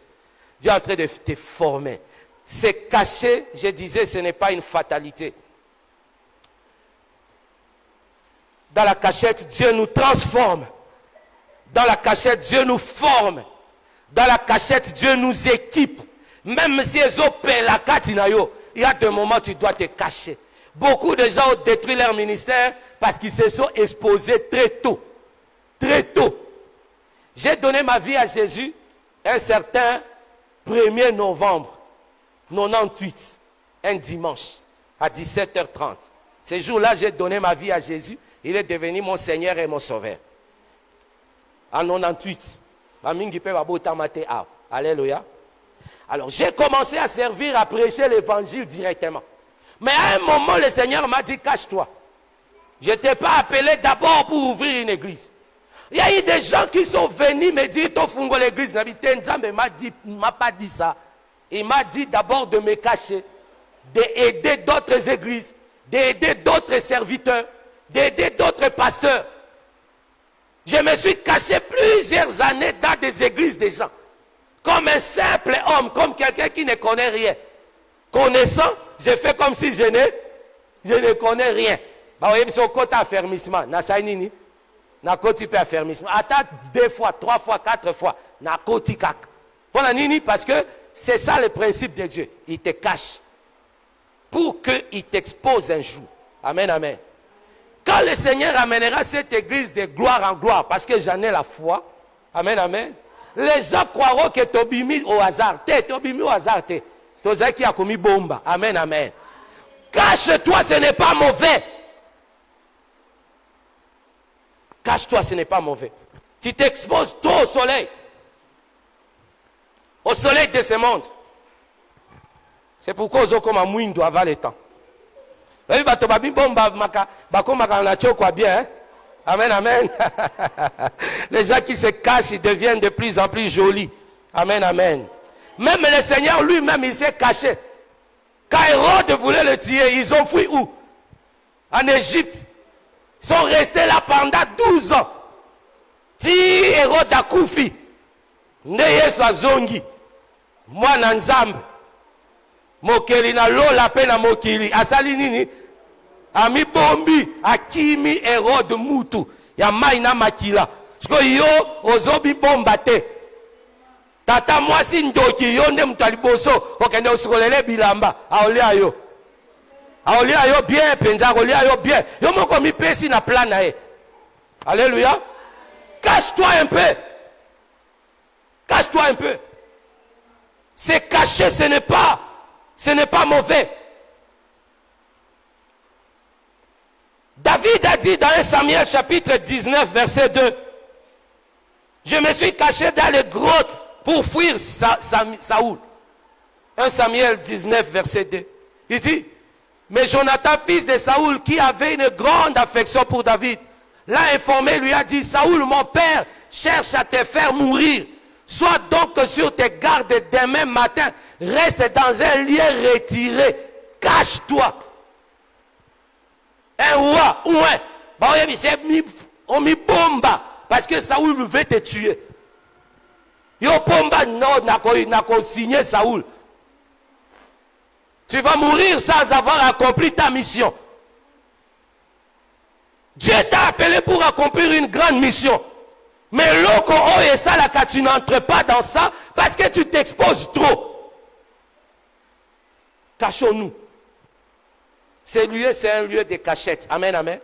Dieu est en train de te former. Se cacher, je disais, ce n'est pas une fatalité. Dans la cachette, Dieu nous transforme. Dans la cachette, Dieu nous forme. Dans la cachette, Dieu nous équipe. Même si ils ont la katinayo, il y a des moments où tu dois te cacher. Beaucoup de gens ont détruit leur ministère parce qu'ils se sont exposés très tôt. Très tôt. J'ai donné ma vie à Jésus un certain 1er novembre 98, un dimanche, à 17h30. Ce jour-là, j'ai donné ma vie à Jésus. Il est devenu mon Seigneur et mon Sauveur. En 98. Alléluia. Alors, j'ai commencé à servir, à prêcher l'évangile directement. Mais à un moment, le Seigneur m'a dit, cache-toi. Je ne t'ai pas appelé d'abord pour ouvrir une église. Il y a eu des gens qui sont venus me dire, ton fungo l'église, il m'a pas dit ça. Il m'a dit d'abord de me cacher, d'aider d'autres églises, d'aider d'autres serviteurs, d'aider d'autres pasteurs. Je me suis caché plusieurs années dans des églises des gens. Comme un simple homme, comme quelqu'un qui ne connaît rien. Connaissant, je fais comme si je ne connais rien. Bah, vous voyez, son côté affermissement. Na koti pe affermissement. Attends 2 fois, 3 fois, 4 fois. Na koti kak. Parce que c'est ça le principe de Dieu. Il te cache. Pour qu'il t'expose un jour. Amen, amen. Quand le Seigneur amènera cette église de gloire en gloire, parce que j'en ai la foi. Amen, amen. Les gens croiront que tu as mis au hasard. Tu as mis au hasard. Tu as qui a commis bomba. Amen, amen. Cache-toi, ce n'est pas mauvais. Cache-toi, ce n'est pas mauvais. Tu t'exposes trop au soleil. Au soleil de ce monde. C'est pourquoi ils ont comme un mouine doit avoir le temps. Amen, amen. Les gens qui se cachent, ils deviennent de plus en plus jolis. Amen, amen. Même le Seigneur lui-même, il s'est caché. Quand Hérode voulait le tuer, ils ont fui où? En Égypte. Ils sont restés là pendant 12 ans. Si Hérode a koufi, ne yesu azongi, moi nanzambe, mokeli na lola pe na mokili, asali nini? Ami bombi, akimi Hérode mutu, ya mai na makila. Siko yo, ozobi bomba te. Tata mwasi ndoki, yo nde mutaliboso, okende usikolele bilamba, aolia yo. Aolia yo bien, penza, aolia yo bien. Yo moko mi pesi na plan na e. Alléluia. Cache-toi un peu. Cache-toi un peu. Se cacher, ce n'est pas mauvais. David a dit dans 1 Samuel chapitre 19 verset 2, je me suis caché dans les grottes pour fuir Saoul. 1 Samuel 19 verset 2. Il dit, mais Jonathan, fils de Saoul, qui avait une grande affection pour David, l'a informé, lui a dit, Saoul, mon père, cherche à te faire mourir. Sois donc sur tes gardes demain matin. Reste dans un lieu retiré. Cache-toi. Un roi, on m'y bomba. Parce que Saoul veut te tuer. Yo bomba, non, n'a qu'à signer Saoul. Tu vas mourir sans avoir accompli ta mission. Dieu t'a appelé pour accomplir une grande mission. Mais loco et ça, là, quand tu n'entres pas dans ça, parce que tu t'exposes trop. Cachons-nous. Ce lieu, c'est un lieu de cachette. Amen, amen.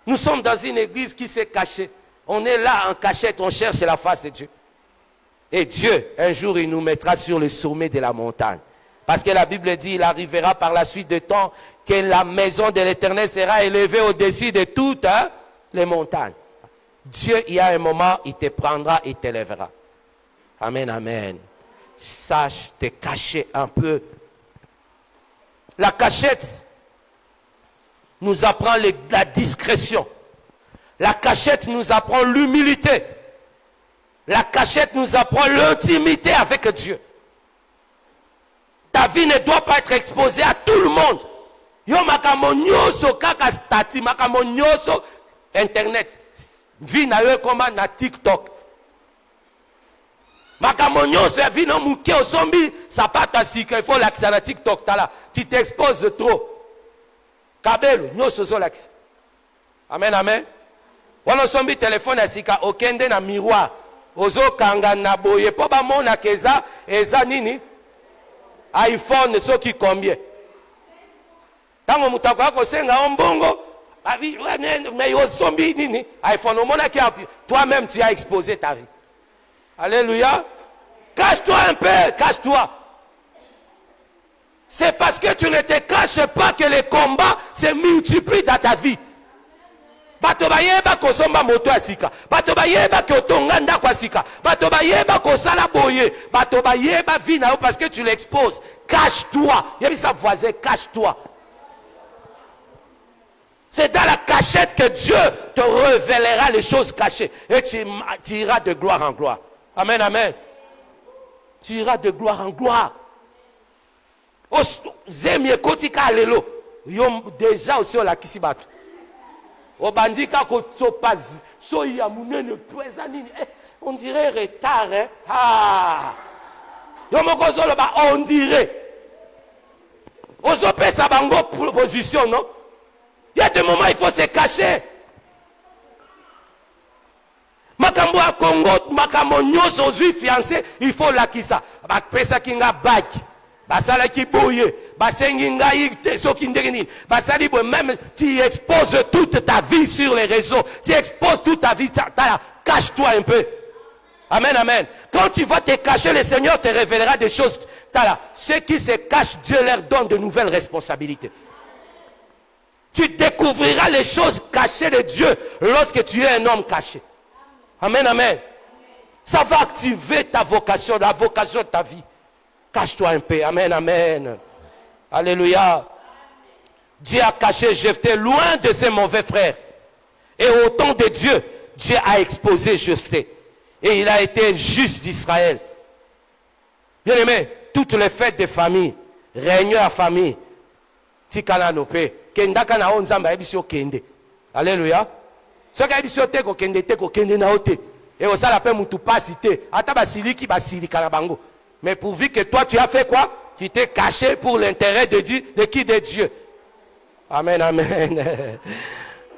Nous sommes dans une église qui s'est cachée. On est là en cachette, on cherche la face de Dieu. Et Dieu, un jour, il nous mettra sur le sommet de la montagne. Parce que la Bible dit, il arrivera par la suite de temps que la maison de l'Éternel sera élevée au-dessus de toutes les montagnes. Dieu, il y a un moment, il te prendra, il t'élèvera. Amen, amen. Sache te cacher un peu. La cachette nous apprend la discrétion. La cachette nous apprend l'humilité. La cachette nous apprend l'intimité avec Dieu. Ta vie ne doit pas être exposée à tout le monde. Yo makamonyoso kaka stati, makamonyoso internet. Vie na yo comme na TikTok. Makamonyoso ya vie no muke osombi, ça pas ta sika, il faut l'accès na TikTok tala. Tu t'exposes trop. Kabelo, nyoso zo l'accès. Amen, amen. Wana sombi téléphone ya sika, okende na miroir. Ozo kanga na boye, po ba mona keza, eza nini? iPhone soki combien? Tango mutako yako senga ombongo, mais osombi nini? iPhone omona ki toi-même tu as exposé ta vie. Alléluia. Cache-toi un peu, cache-toi. C'est parce que tu ne te caches pas que les combats se multiplient dans ta vie. Bato bayeba kosomba moto asika. Bato bayeba ke otonganda kwa sika. Bato bayeba kosala boye. Bato bayeba vie na yo parce que tu l'exposes. Cache-toi. Yebi sa voisin, cache-toi. C'est dans la cachette que Dieu te révélera les choses cachées. Et tu iras de gloire en gloire. Amen, amen. Tu iras de gloire en gloire. Zemye kotika alelo. Yom déjà aussi la kisibatu. Obandika kotopaz. Soya munene preza nini. On dirait retard, hein. Ah. Yomokozolo ba on dirait. Ozope sa bango position, non? Il y a des moments il faut se cacher. Makambo a Congo, makambo nyoso zui fiancé, il faut la kisa. Ba pesa kinga bag. Basala ki boye, basengi ngai te soki ndengeni. Basali bo même tu exposes toute ta vie sur les réseaux. Tu exposes toute ta vie, cache-toi un peu. Amen, amen. Quand tu vas te cacher, le Seigneur te révélera des choses. Ceux qui se cachent, Dieu leur donne de nouvelles responsabilités. Tu découvriras les choses cachées de Dieu lorsque tu es un homme caché. Amen, amen. Ça va activer ta vocation, la vocation de ta vie. Cache-toi un peu. Amen, amen. Alléluia. Dieu a caché Jephthé loin de ses mauvais frères. Et au temps de Dieu, Dieu a exposé Jephthé. Et il a été juste d'Israël. Bien aimé, toutes les fêtes de famille, réunions à famille, tikala nope, kendaka na onzamba ebisio kende. Alléluia. Ce qui ebisio te ko kende na ote. Et au sala pe mutu pasite, ata basiliki basilika na bango. Mais pourvu que toi tu as fait quoi? Tu t'es caché pour l'intérêt de Dieu, de qui? De Dieu. Amen, amen.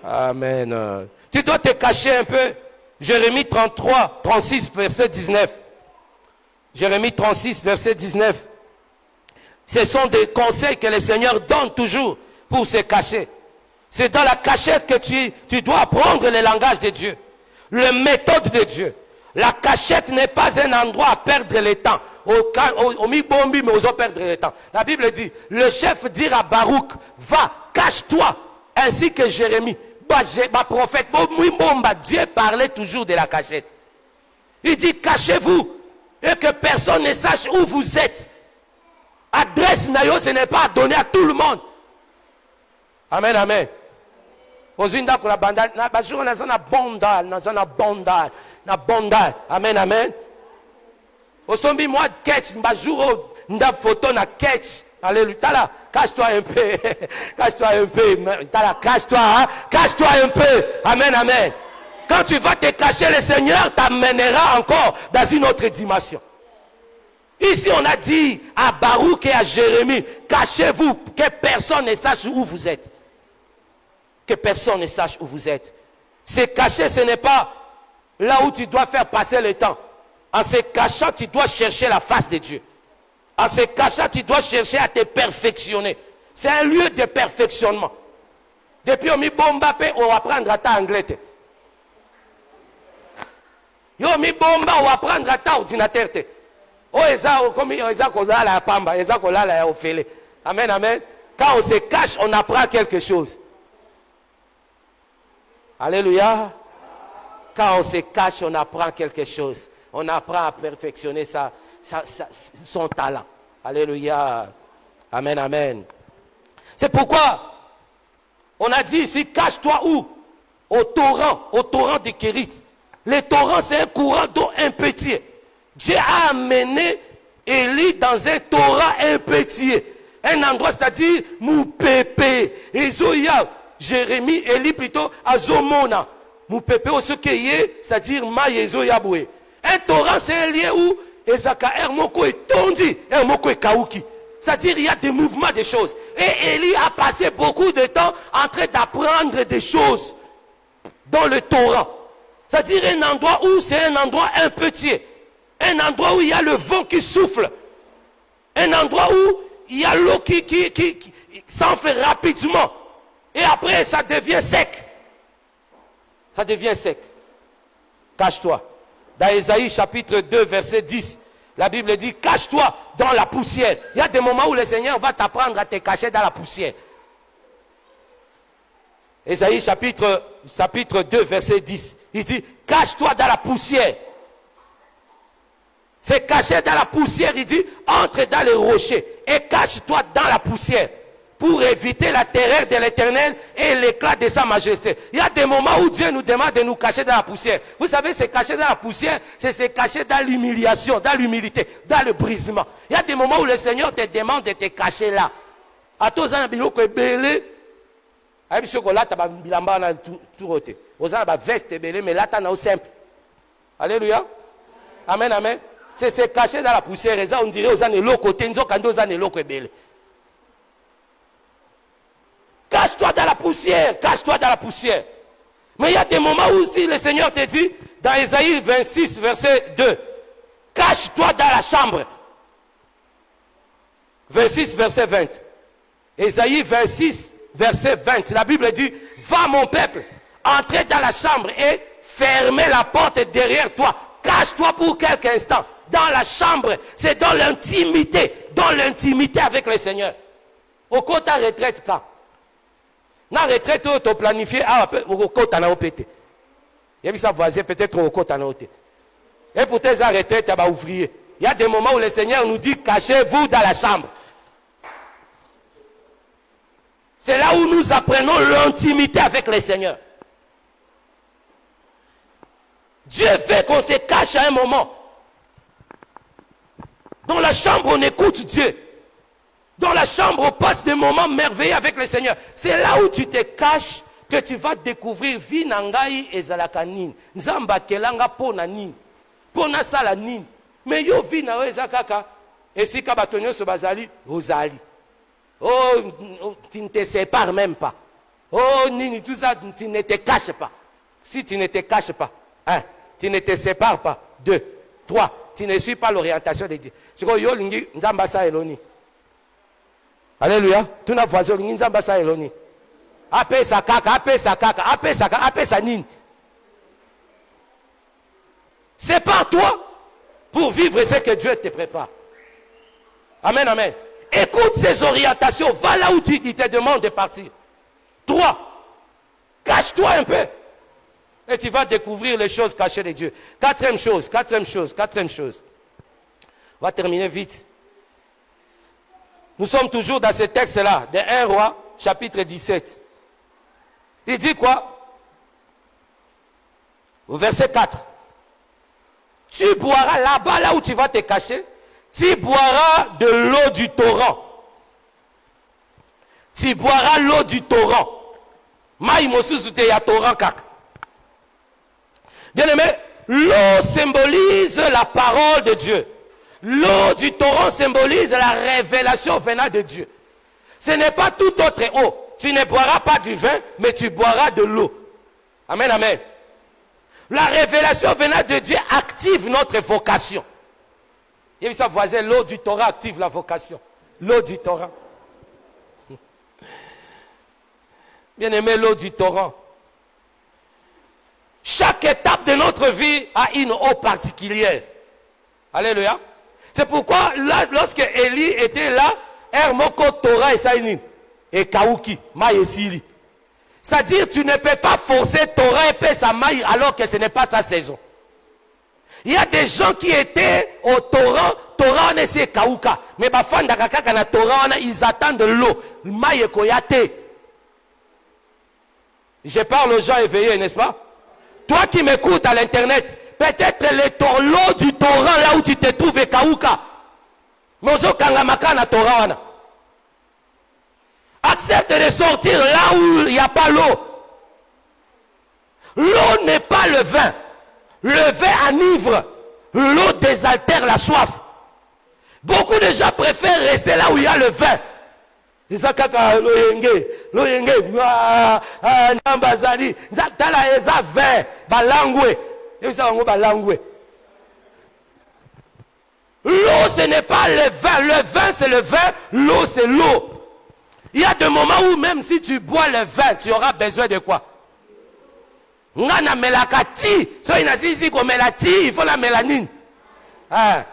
Amen. Tu dois te cacher un peu. Jérémie 33, 36, verset 19. Jérémie 36, verset 19. Ce sont des conseils que le Seigneur donne toujours pour se cacher. C'est dans la cachette que tu dois apprendre le langage de Dieu, les méthodes de Dieu. La cachette n'est pas un endroit à perdre le temps. Au mi-bombi, mais aux perdre le temps. La Bible dit, le chef dit à Baruch, va, cache-toi ainsi que Jérémie, prophète, Dieu parlait toujours de la cachette. Il dit, cachez-vous et que personne ne sache où vous êtes. Adresse nayo, ce n'est pas à donner à tout le monde. Amen, amen. Amen, amen. Osombi moi catch, bajuro, nda photo na catch. Alléluia. Tala, cache-toi un peu. Cache-toi un peu. Tala, cache-toi, hein? Cache-toi un peu. Amen, amen. Quand tu vas te cacher, le Seigneur t'amènera encore dans une autre dimension. Ici, on a dit à Baruch et à Jérémie, cachez-vous, que personne ne sache où vous êtes. Que personne ne sache où vous êtes. Se cacher, ce n'est pas là où tu dois faire passer le temps. En se cachant, tu dois chercher la face de Dieu. En se cachant, tu dois chercher à te perfectionner. C'est un lieu de perfectionnement. Depuis on mi bomba, on va apprendre à ta anglais. Yo mi bomba, on va apprendre à ta ordinateur. Oh, la pamba, la ofele. Amen, amen. Quand on se cache, on apprend quelque chose. Alléluia. Quand on se cache, on apprend quelque chose. On apprend à perfectionner son talent. Alléluia. Amen, amen. C'est pourquoi on a dit ici, cache-toi où? Au torrent de Kérit. Le torrent, c'est un courant d'eau impétueux. Dieu a amené Élie dans un torrent impétueux. Un endroit, c'est-à-dire, Moupépé. Ezoya, Jérémie, Élie plutôt, Azomona. Moupépé, c'est-à-dire, Maïezoya Boué. Un torrent, c'est un lieu où Ezaka Hermoko est tondi, Hermoko est Kaouki. C'est-à-dire, il y a des mouvements de choses. Et Élie a passé beaucoup de temps en train d'apprendre des choses dans le torrent. C'est-à-dire un endroit où c'est un endroit impétueux. Un endroit où il y a le vent qui souffle. Un endroit où il y a l'eau qui s'enfle rapidement. Et après, ça devient sec. Ça devient sec. Cache-toi. Dans Ésaïe chapitre 2, verset 10, la Bible dit, cache-toi dans la poussière. Il y a des moments où le Seigneur va t'apprendre à te cacher dans la poussière. Ésaïe chapitre 2, verset 10. Il dit, cache-toi dans la poussière. C'est caché dans la poussière, il dit, entre dans les rochers et cache-toi dans la poussière pour éviter la terreur de l'Éternel et l'éclat de sa majesté. Il y a des moments où Dieu nous demande de nous cacher dans la poussière. Vous savez, se cacher dans la poussière, c'est se cacher dans l'humiliation, dans l'humilité, dans le brisement. Il y a des moments où le Seigneur te demande de te cacher là. À tous les biloko belé, à chocolat, tu as bilamba na tout roté. Aux ans, veste belé, mais là, tu as simple. Alléluia. Amen, amen. C'est se cacher dans la poussière. Et ça, on dirait aux ans de l'autre côté, nous avons aux ans de l'autre belé. Cache-toi dans la poussière, cache-toi dans la poussière. Mais il y a des moments où aussi le Seigneur te dit, dans Ésaïe 26, verset 2, cache-toi dans la chambre. 26, verset 20. Ésaïe 26, verset 20. La Bible dit, va mon peuple, entrez dans la chambre et fermez la porte derrière toi. Cache-toi pour quelques instants. Dans la chambre, c'est dans l'intimité avec le Seigneur. Au côté retraite, quand na retraite, tu as planifié, au côté na opété. Il y a ça voisin, peut-être au côté na opété. Et pour tes retraites, tu vas ouvrier. Il y a des moments où le Seigneur nous dit, cachez-vous dans la chambre. C'est là où nous apprenons l'intimité avec le Seigneur. Dieu veut qu'on se cache à un moment. Dans la chambre, on écoute Dieu. Dans la chambre, on passe des moments merveilleux avec le Seigneur. C'est là où tu te caches que tu vas découvrir vie nangai et zalakanine. Nzamba kelanga pona nini. Pona sala nini. Mais yo vie na ezakaka. Et si kabatonyo so bazali, ozali. Oh, tu ne te sépares même pas. Oh, nini, tout ça, tu ne te caches pas. Si tu ne te caches pas, hein, tu ne te sépares pas. 2, 3. Tu ne suis pas l'orientation de Dieu. C'est quoi yo lingi nzamba sa eloni. Alléluia. Tu n'as voisin lingi nzamba sa eloni. Ape sa kaka, ape sa kaka, ape sa kaka, ape sa nini. Sépare-toi pour vivre ce que Dieu te prépare. Amen, amen. Écoute ces orientations. Va là où il te demande de partir. 3. Cache-toi un peu. Et tu vas découvrir les choses cachées de Dieu. Quatrième chose. On va terminer vite. Nous sommes toujours dans ce texte-là, de 1 Roi, chapitre 17. Il dit quoi? Au verset 4. Tu boiras là-bas, là où tu vas te cacher, tu boiras de l'eau du torrent. Tu boiras l'eau du torrent. Bien aimé, l'eau symbolise la parole de Dieu. L'eau du torrent symbolise la révélation venant de Dieu. Ce n'est pas tout autre eau. Tu ne boiras pas du vin, mais tu boiras de l'eau. Amen, amen. La révélation venant de Dieu active notre vocation. Il y a sa voisin, l'eau du torrent active la vocation. L'eau du torrent. Bien aimé, l'eau du torrent. Chaque étape de notre vie a une eau particulière. Alléluia. C'est pourquoi là, lorsque Élie était là, Hermoko Torah et Saïnin, et Kaouki, Maï et Sili. C'est-à-dire, tu ne peux pas forcer Torah et Pesa Maï alors que ce n'est pas sa saison. Il y a des gens qui étaient au Torah, Torah on est Kaouka. Mais Bafanda Kakaka na Torah, ils attendent de l'eau. Maï et Koyate. Je parle aux gens éveillés, n'est-ce pas? Toi qui m'écoutes à l'internet, peut-être l'eau du torrent là où tu te trouves est Kaouka. Mozo Kangamaka na Torah. Accepte de sortir là où il n'y a pas l'eau. L'eau n'est pas le vin. Le vin enivre. L'eau désaltère la soif. Beaucoup de gens préfèrent rester là où il y a le vin. Ils disent kaka loyenge nambazali tala eza vin balangwe. L'eau ce n'est pas le vin. Le vin c'est le vin. L'eau c'est l'eau. Il y a des moments où même si tu bois le vin, tu auras besoin de quoi? Ngana melakati. So inasisi ko melati, il faut la mélanine. Ah.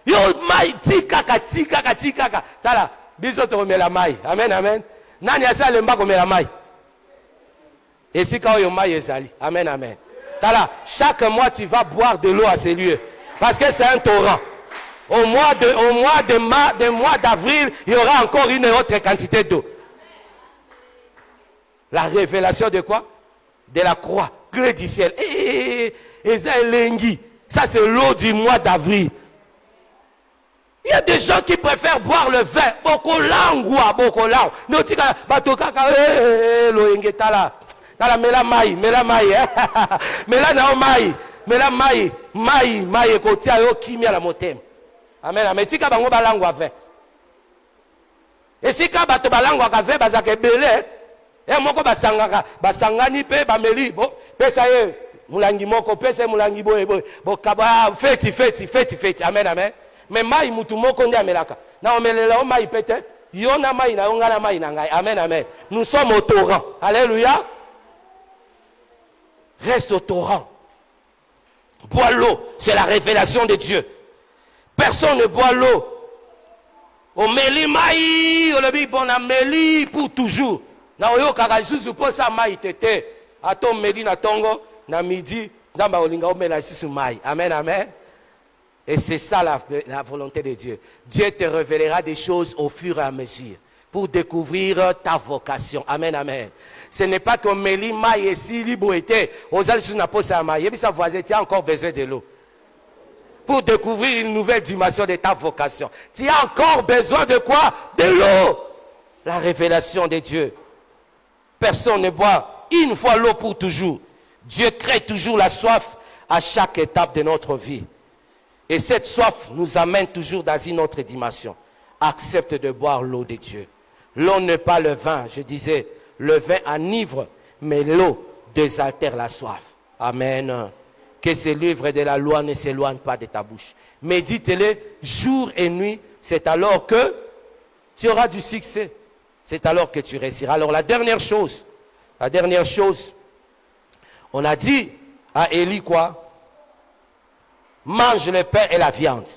Yo mai ti kaka. Tala, biso to mela mai. Amen, amen. Nani asa lemba ko mela mai. Et si quand yo mai ezali. Amen, amen. Tala, chaque mois tu vas boire de l'eau à ces lieux parce que c'est un torrent. Au mois d'avril, il y aura encore une autre quantité d'eau. La révélation de quoi? De la croix, gré du ciel. Ça c'est l'eau du mois d'avril. Il y a des gens qui préfèrent boire le vin. Bokolang. Notika batokaka loenge tala. Tala mela mai. Mela na mai. Mela mai kotia yo kimia la motem. Amen, amen. Tika bango balangwa vin. Et si ka bato balangwa ka vin bazake belé, moko basangani pe bameli bo pesa ye mulangi moko pesa mulangi boye bo kaba feti. Amen, amen. Mais mai mutu moko ndi amelaka. Na omelela o mai pete, yona mai na ngana mai na ngai. Amen, amen. Nous sommes au torrent. Alléluia. Reste au torrent. Bois l'eau, c'est la révélation de Dieu. Personne ne boit l'eau. Au meli mai, on le dit bon à meli pour toujours. Na oyo kakaisusu pour ça mai tete. Atom meli na tongo na midi, nzamba olinga o mela isusu mai. Amen, amen. Et c'est ça la volonté de Dieu. Dieu te révélera des choses au fur et à mesure pour découvrir ta vocation. Amen, amen. Ce n'est pas que meli mai et si libre était. Aux alliés na posa mai. Et puis sa voisine, tu as encore besoin de l'eau. Pour découvrir une nouvelle dimension de ta vocation. Tu as encore besoin de quoi? De l'eau. La révélation de Dieu. Personne ne boit une fois l'eau pour toujours. Dieu crée toujours la soif à chaque étape de notre vie. Et cette soif nous amène toujours dans une autre dimension. Accepte de boire l'eau de Dieu. L'eau n'est pas le vin. Je disais, le vin enivre, mais l'eau désaltère la soif. Amen. Que ce livre de la loi ne s'éloigne pas de ta bouche. Médite-le jour et nuit. C'est alors que tu auras du succès. C'est alors que tu réussiras. Alors la dernière chose, on a dit à Élie quoi? Mange le pain et la viande.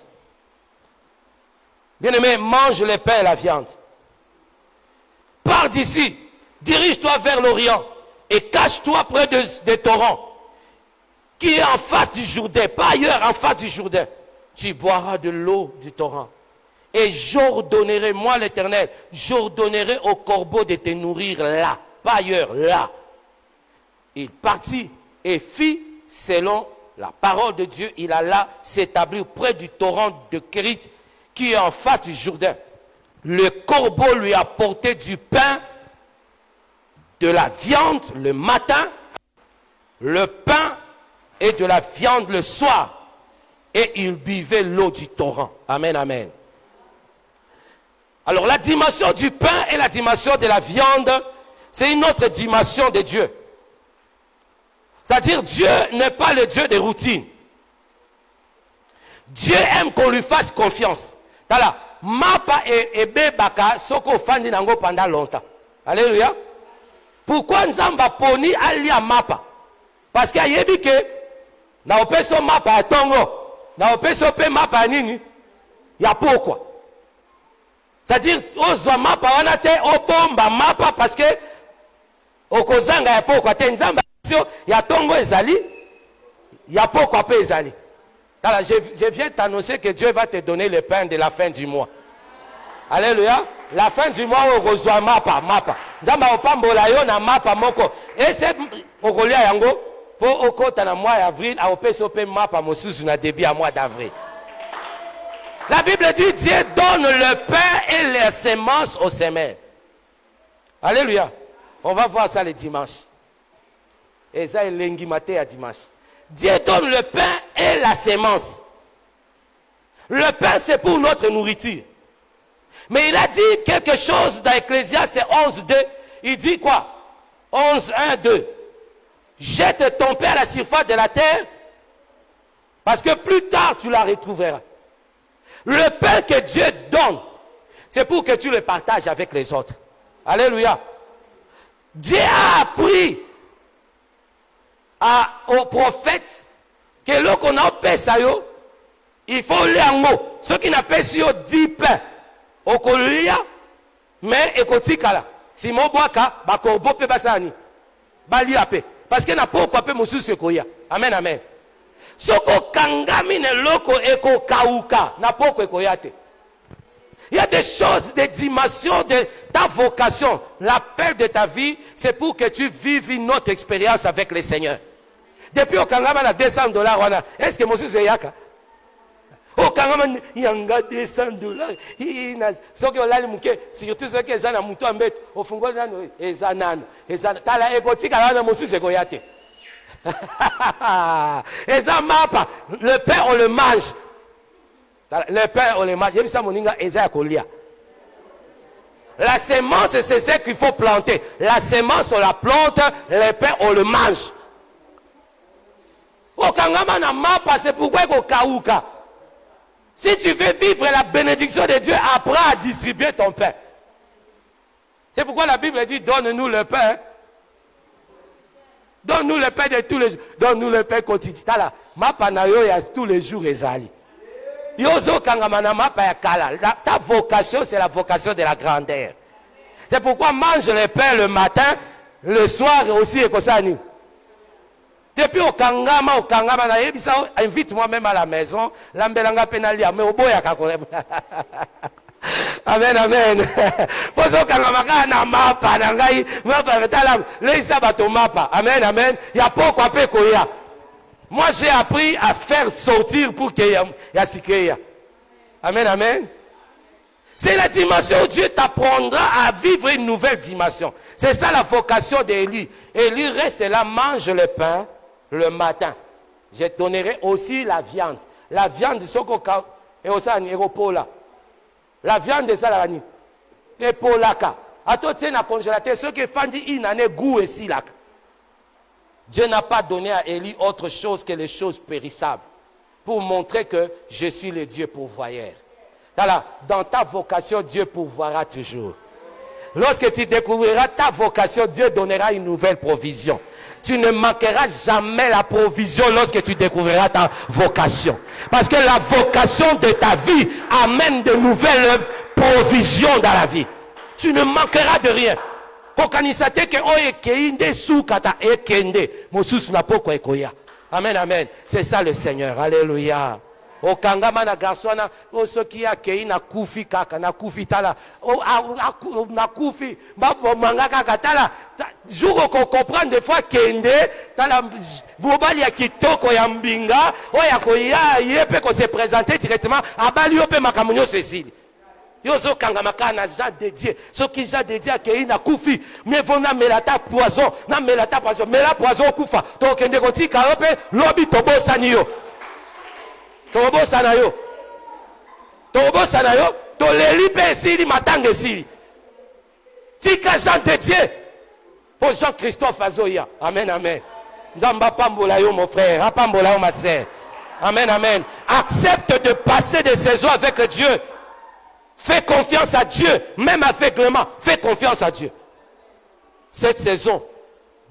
Bien-aimé, mange le pain et la viande. Pars d'ici. Dirige-toi vers l'Orient. et cache-toi près des torrents, qui est en face du Jourdain, pas ailleurs, en face du Jourdain. Tu boiras de l'eau du torrent. Et j'ordonnerai, moi l'Éternel, j'ordonnerai aux corbeaux de te nourrir là, pas ailleurs, là. Il partit et fit selon la parole de Dieu. Il alla s'établir près du torrent de Kérit, qui est en face du Jourdain. Le corbeau lui apportait du pain, de la viande le matin, le pain et de la viande le soir. Et il buvait l'eau du torrent. Amen, amen. Alors la dimension du pain et la dimension de la viande, c'est une autre dimension de Dieu. C'est-à-dire Dieu n'est pas le Dieu des routines. Dieu aime qu'on lui fasse confiance. Tala, mapa et bebaka soko fandi nango pendant longtemps. Alléluia. Pourquoi Nzamba poni ali a mapa? Parce qu'il y a dit que na opeso mapa a tongo. Na opeso pe mapa nini? Ya pourquoi? C'est-à-dire, ozwa mapa wana te otomba mapa parce que okozanga ya pourquoi te Nzamba ya tongo ezali ya pourquoi pe ezali. Alors, je viens t'annoncer que Dieu va te donner le pain de la fin du mois. Alléluia. La fin du mois, okozwa mapa. Nzamba opambola yo na mapa moko. Et c'est okolia yango pour okota na mois d'avril, a opesa pe mapa mosusu na début à mois d'avril. La Bible dit Dieu donne le pain et les semences aux semeurs. Alléluia. On va voir ça le dimanche. Et ça est l'engimate à dimanche. Dieu donne le pain et la semence. Le pain, c'est pour notre nourriture. Mais il a dit quelque chose dans Ecclésiaste 11.2. Il dit quoi? 11.1.2. Jette ton pain à la surface de la terre, parce que plus tard tu la retrouveras. Le pain que Dieu donne, c'est pour que tu le partages avec les autres. Alléluia. Dieu a appris aux prophètes que lorsqu'on a fait ça, il faut lire en mot. Ceux qui n'appellent ça 10 pains, au colia, mais ekotikala. Si mon boaka, bakorbo pe basani, bali ape. Parce que n'a pas quoi pe musu sekoya. Amen, amen. Soko kangami ne loko eko kauka, n'a pas quoi koyate. Il y a des choses, des dimensions de ta vocation. L'appel de ta vie, c'est pour que tu vives une autre expérience avec le Seigneur. Depuis au Kangama, na $200, est-ce que monsieur c'est yaka? Au Kangama, il y a $200. Ceux qui ont l'âme, surtout ceux qui ont un mouton en bête, au fond, ils ont un nan. Ils ont un écotique, alors monsieur c'est goyate. Ils ont mapa. Le pain, on le mange. Le pain, on le mange. J'ai vu ça, mon inga, ils ont colia. La semence, c'est ce qu'il faut planter. La semence, on la plante. Le pain, on le mange. Au Kangama, na mapa, c'est pourquoi au Kauka. Si tu veux vivre la bénédiction de Dieu, apprends à distribuer ton pain. C'est pourquoi la Bible dit, donne-nous le pain. Donne-nous le pain de tous les jours. Donne-nous le pain quotidien. Tala, mapa na yo ya tous les jours ezali. Yozo kangamana mapa ya kala. Ta vocation, c'est la vocation de la grandeur. C'est pourquoi mange le pain le matin, le soir aussi et comme ça. Depuis au Kangama, na yebisa, invite-moi même à la maison. L'ambelanga penalia, mais au boya kakole. Amen, amen. Poso Kangama na mapa, na ngai, mapa metalam, leisa bato mapa. Amen, amen. Ya poko ape koya. Moi j'ai appris à faire sortir pour qu'il y ait sikreya. Amen, amen. C'est la dimension où Dieu t'apprendra à vivre une nouvelle dimension. C'est ça la vocation d'Élie. Élie reste là, mange le pain le matin. Je donnerai aussi la viande. La viande de Soko et aussi Eropola. La viande de Salani. Et Polaka. À toi, tu es dans le congélateur. Ceux qui font une année goût et silak. Dieu n'a pas donné à Élie autre chose que les choses périssables. Pour montrer que je suis le Dieu pourvoyeur. Dans ta vocation, Dieu pourvoira toujours. Lorsque tu découvriras ta vocation, Dieu donnera une nouvelle provision. Tu ne manqueras jamais la provision lorsque tu découvriras ta vocation. Parce que la vocation de ta vie amène de nouvelles provisions dans la vie. Tu ne manqueras de rien. kokanisa te ke oyo ekei nde sukata ekende mosusu na poko ekoya. Amen, amen. C'est ça le Seigneur. Alléluia. Okangama na garçon na osoki akei na kufi kaka na kufi tala na kufi mbabo manga kaka tala jour ko comprendre des fois kende tala mobali ya kitoko ya mbinga oya ko ya yepe ko se présenter directement abali yope makamunyo ceci yo zo kangama kana Jean dédié ce qui Jean dédié akei na kufi mais vona melata poison na melata poison mela poison kufa to kende ko tika yope lobi tobosani yo. Tobosa na yo, to leli pe sili matange sili. Tika Jean de Dieu, pour Jean-Christophe Azoya. Amen, amen. Zamba pambola yo mon frère, pambola yo ma sœur. Amen, amen. Accepte de passer des saisons avec Dieu. Fais confiance à Dieu, même aveuglement. Fais confiance à Dieu. Cette saison,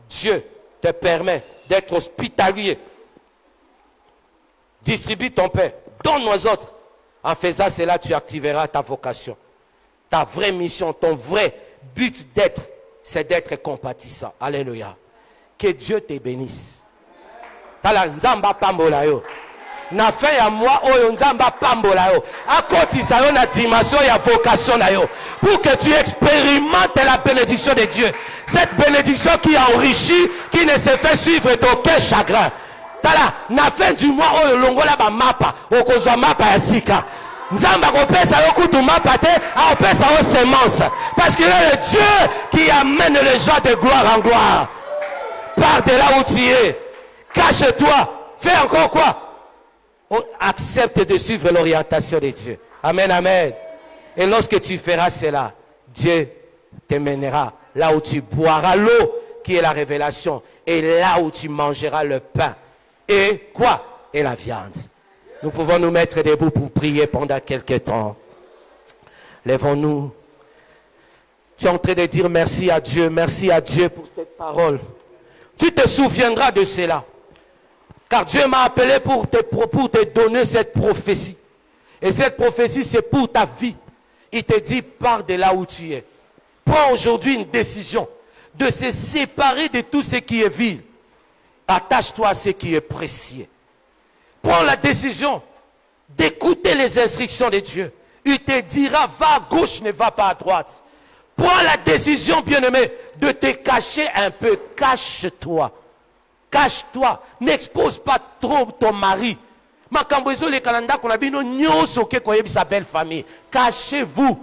Dieu te permet d'être hospitalier. Distribue ton pain, donne aux autres. En faisant cela, tu activeras ta vocation. Ta vraie mission, ton vrai but d'être, c'est d'être compatissant. Alléluia. Que Dieu te bénisse. Tala nzamba pambola yo. Na fin ya moi oyo nzamba pambola yo. Akotisa yo na dimension ya vocation na yo. Pour que tu expérimentes la bénédiction de Dieu. Cette bénédiction qui enrichit, qui ne se fait suivre d'aucun chagrin. Tala, na fin du mois, oyo longola ba mapa, okozwa mapa ya sika. Nzamba kopesa yo kutu mapa te, a opesa yo semence. Parce qu'il est le Dieu qui amène les gens de gloire en gloire. Pars de là où tu es. Cache-toi. Fais encore quoi? Accepte de suivre l'orientation de Dieu. Amen, amen. Et lorsque tu feras cela, Dieu te mènera là où tu boiras l'eau, qui est la révélation, et là où tu mangeras le pain. Et quoi? Et la viande. Nous pouvons nous mettre debout pour prier pendant quelques temps. Lèvons-nous. Tu es en train de dire merci à Dieu pour cette parole. Tu te souviendras de cela. Car Dieu m'a appelé pour te donner cette prophétie. Et cette prophétie, c'est pour ta vie. Il te dit, pars de là où tu es. Prends aujourd'hui une décision de se séparer de tout ce qui est vil. Attache-toi à ce qui est précieux. Prends la décision d'écouter les instructions de Dieu. Il te dira, va à gauche, ne va pas à droite. Prends la décision, bien-aimé, de te cacher un peu. Cache-toi. Cache-toi. N'expose pas trop ton mari. Cachez-vous.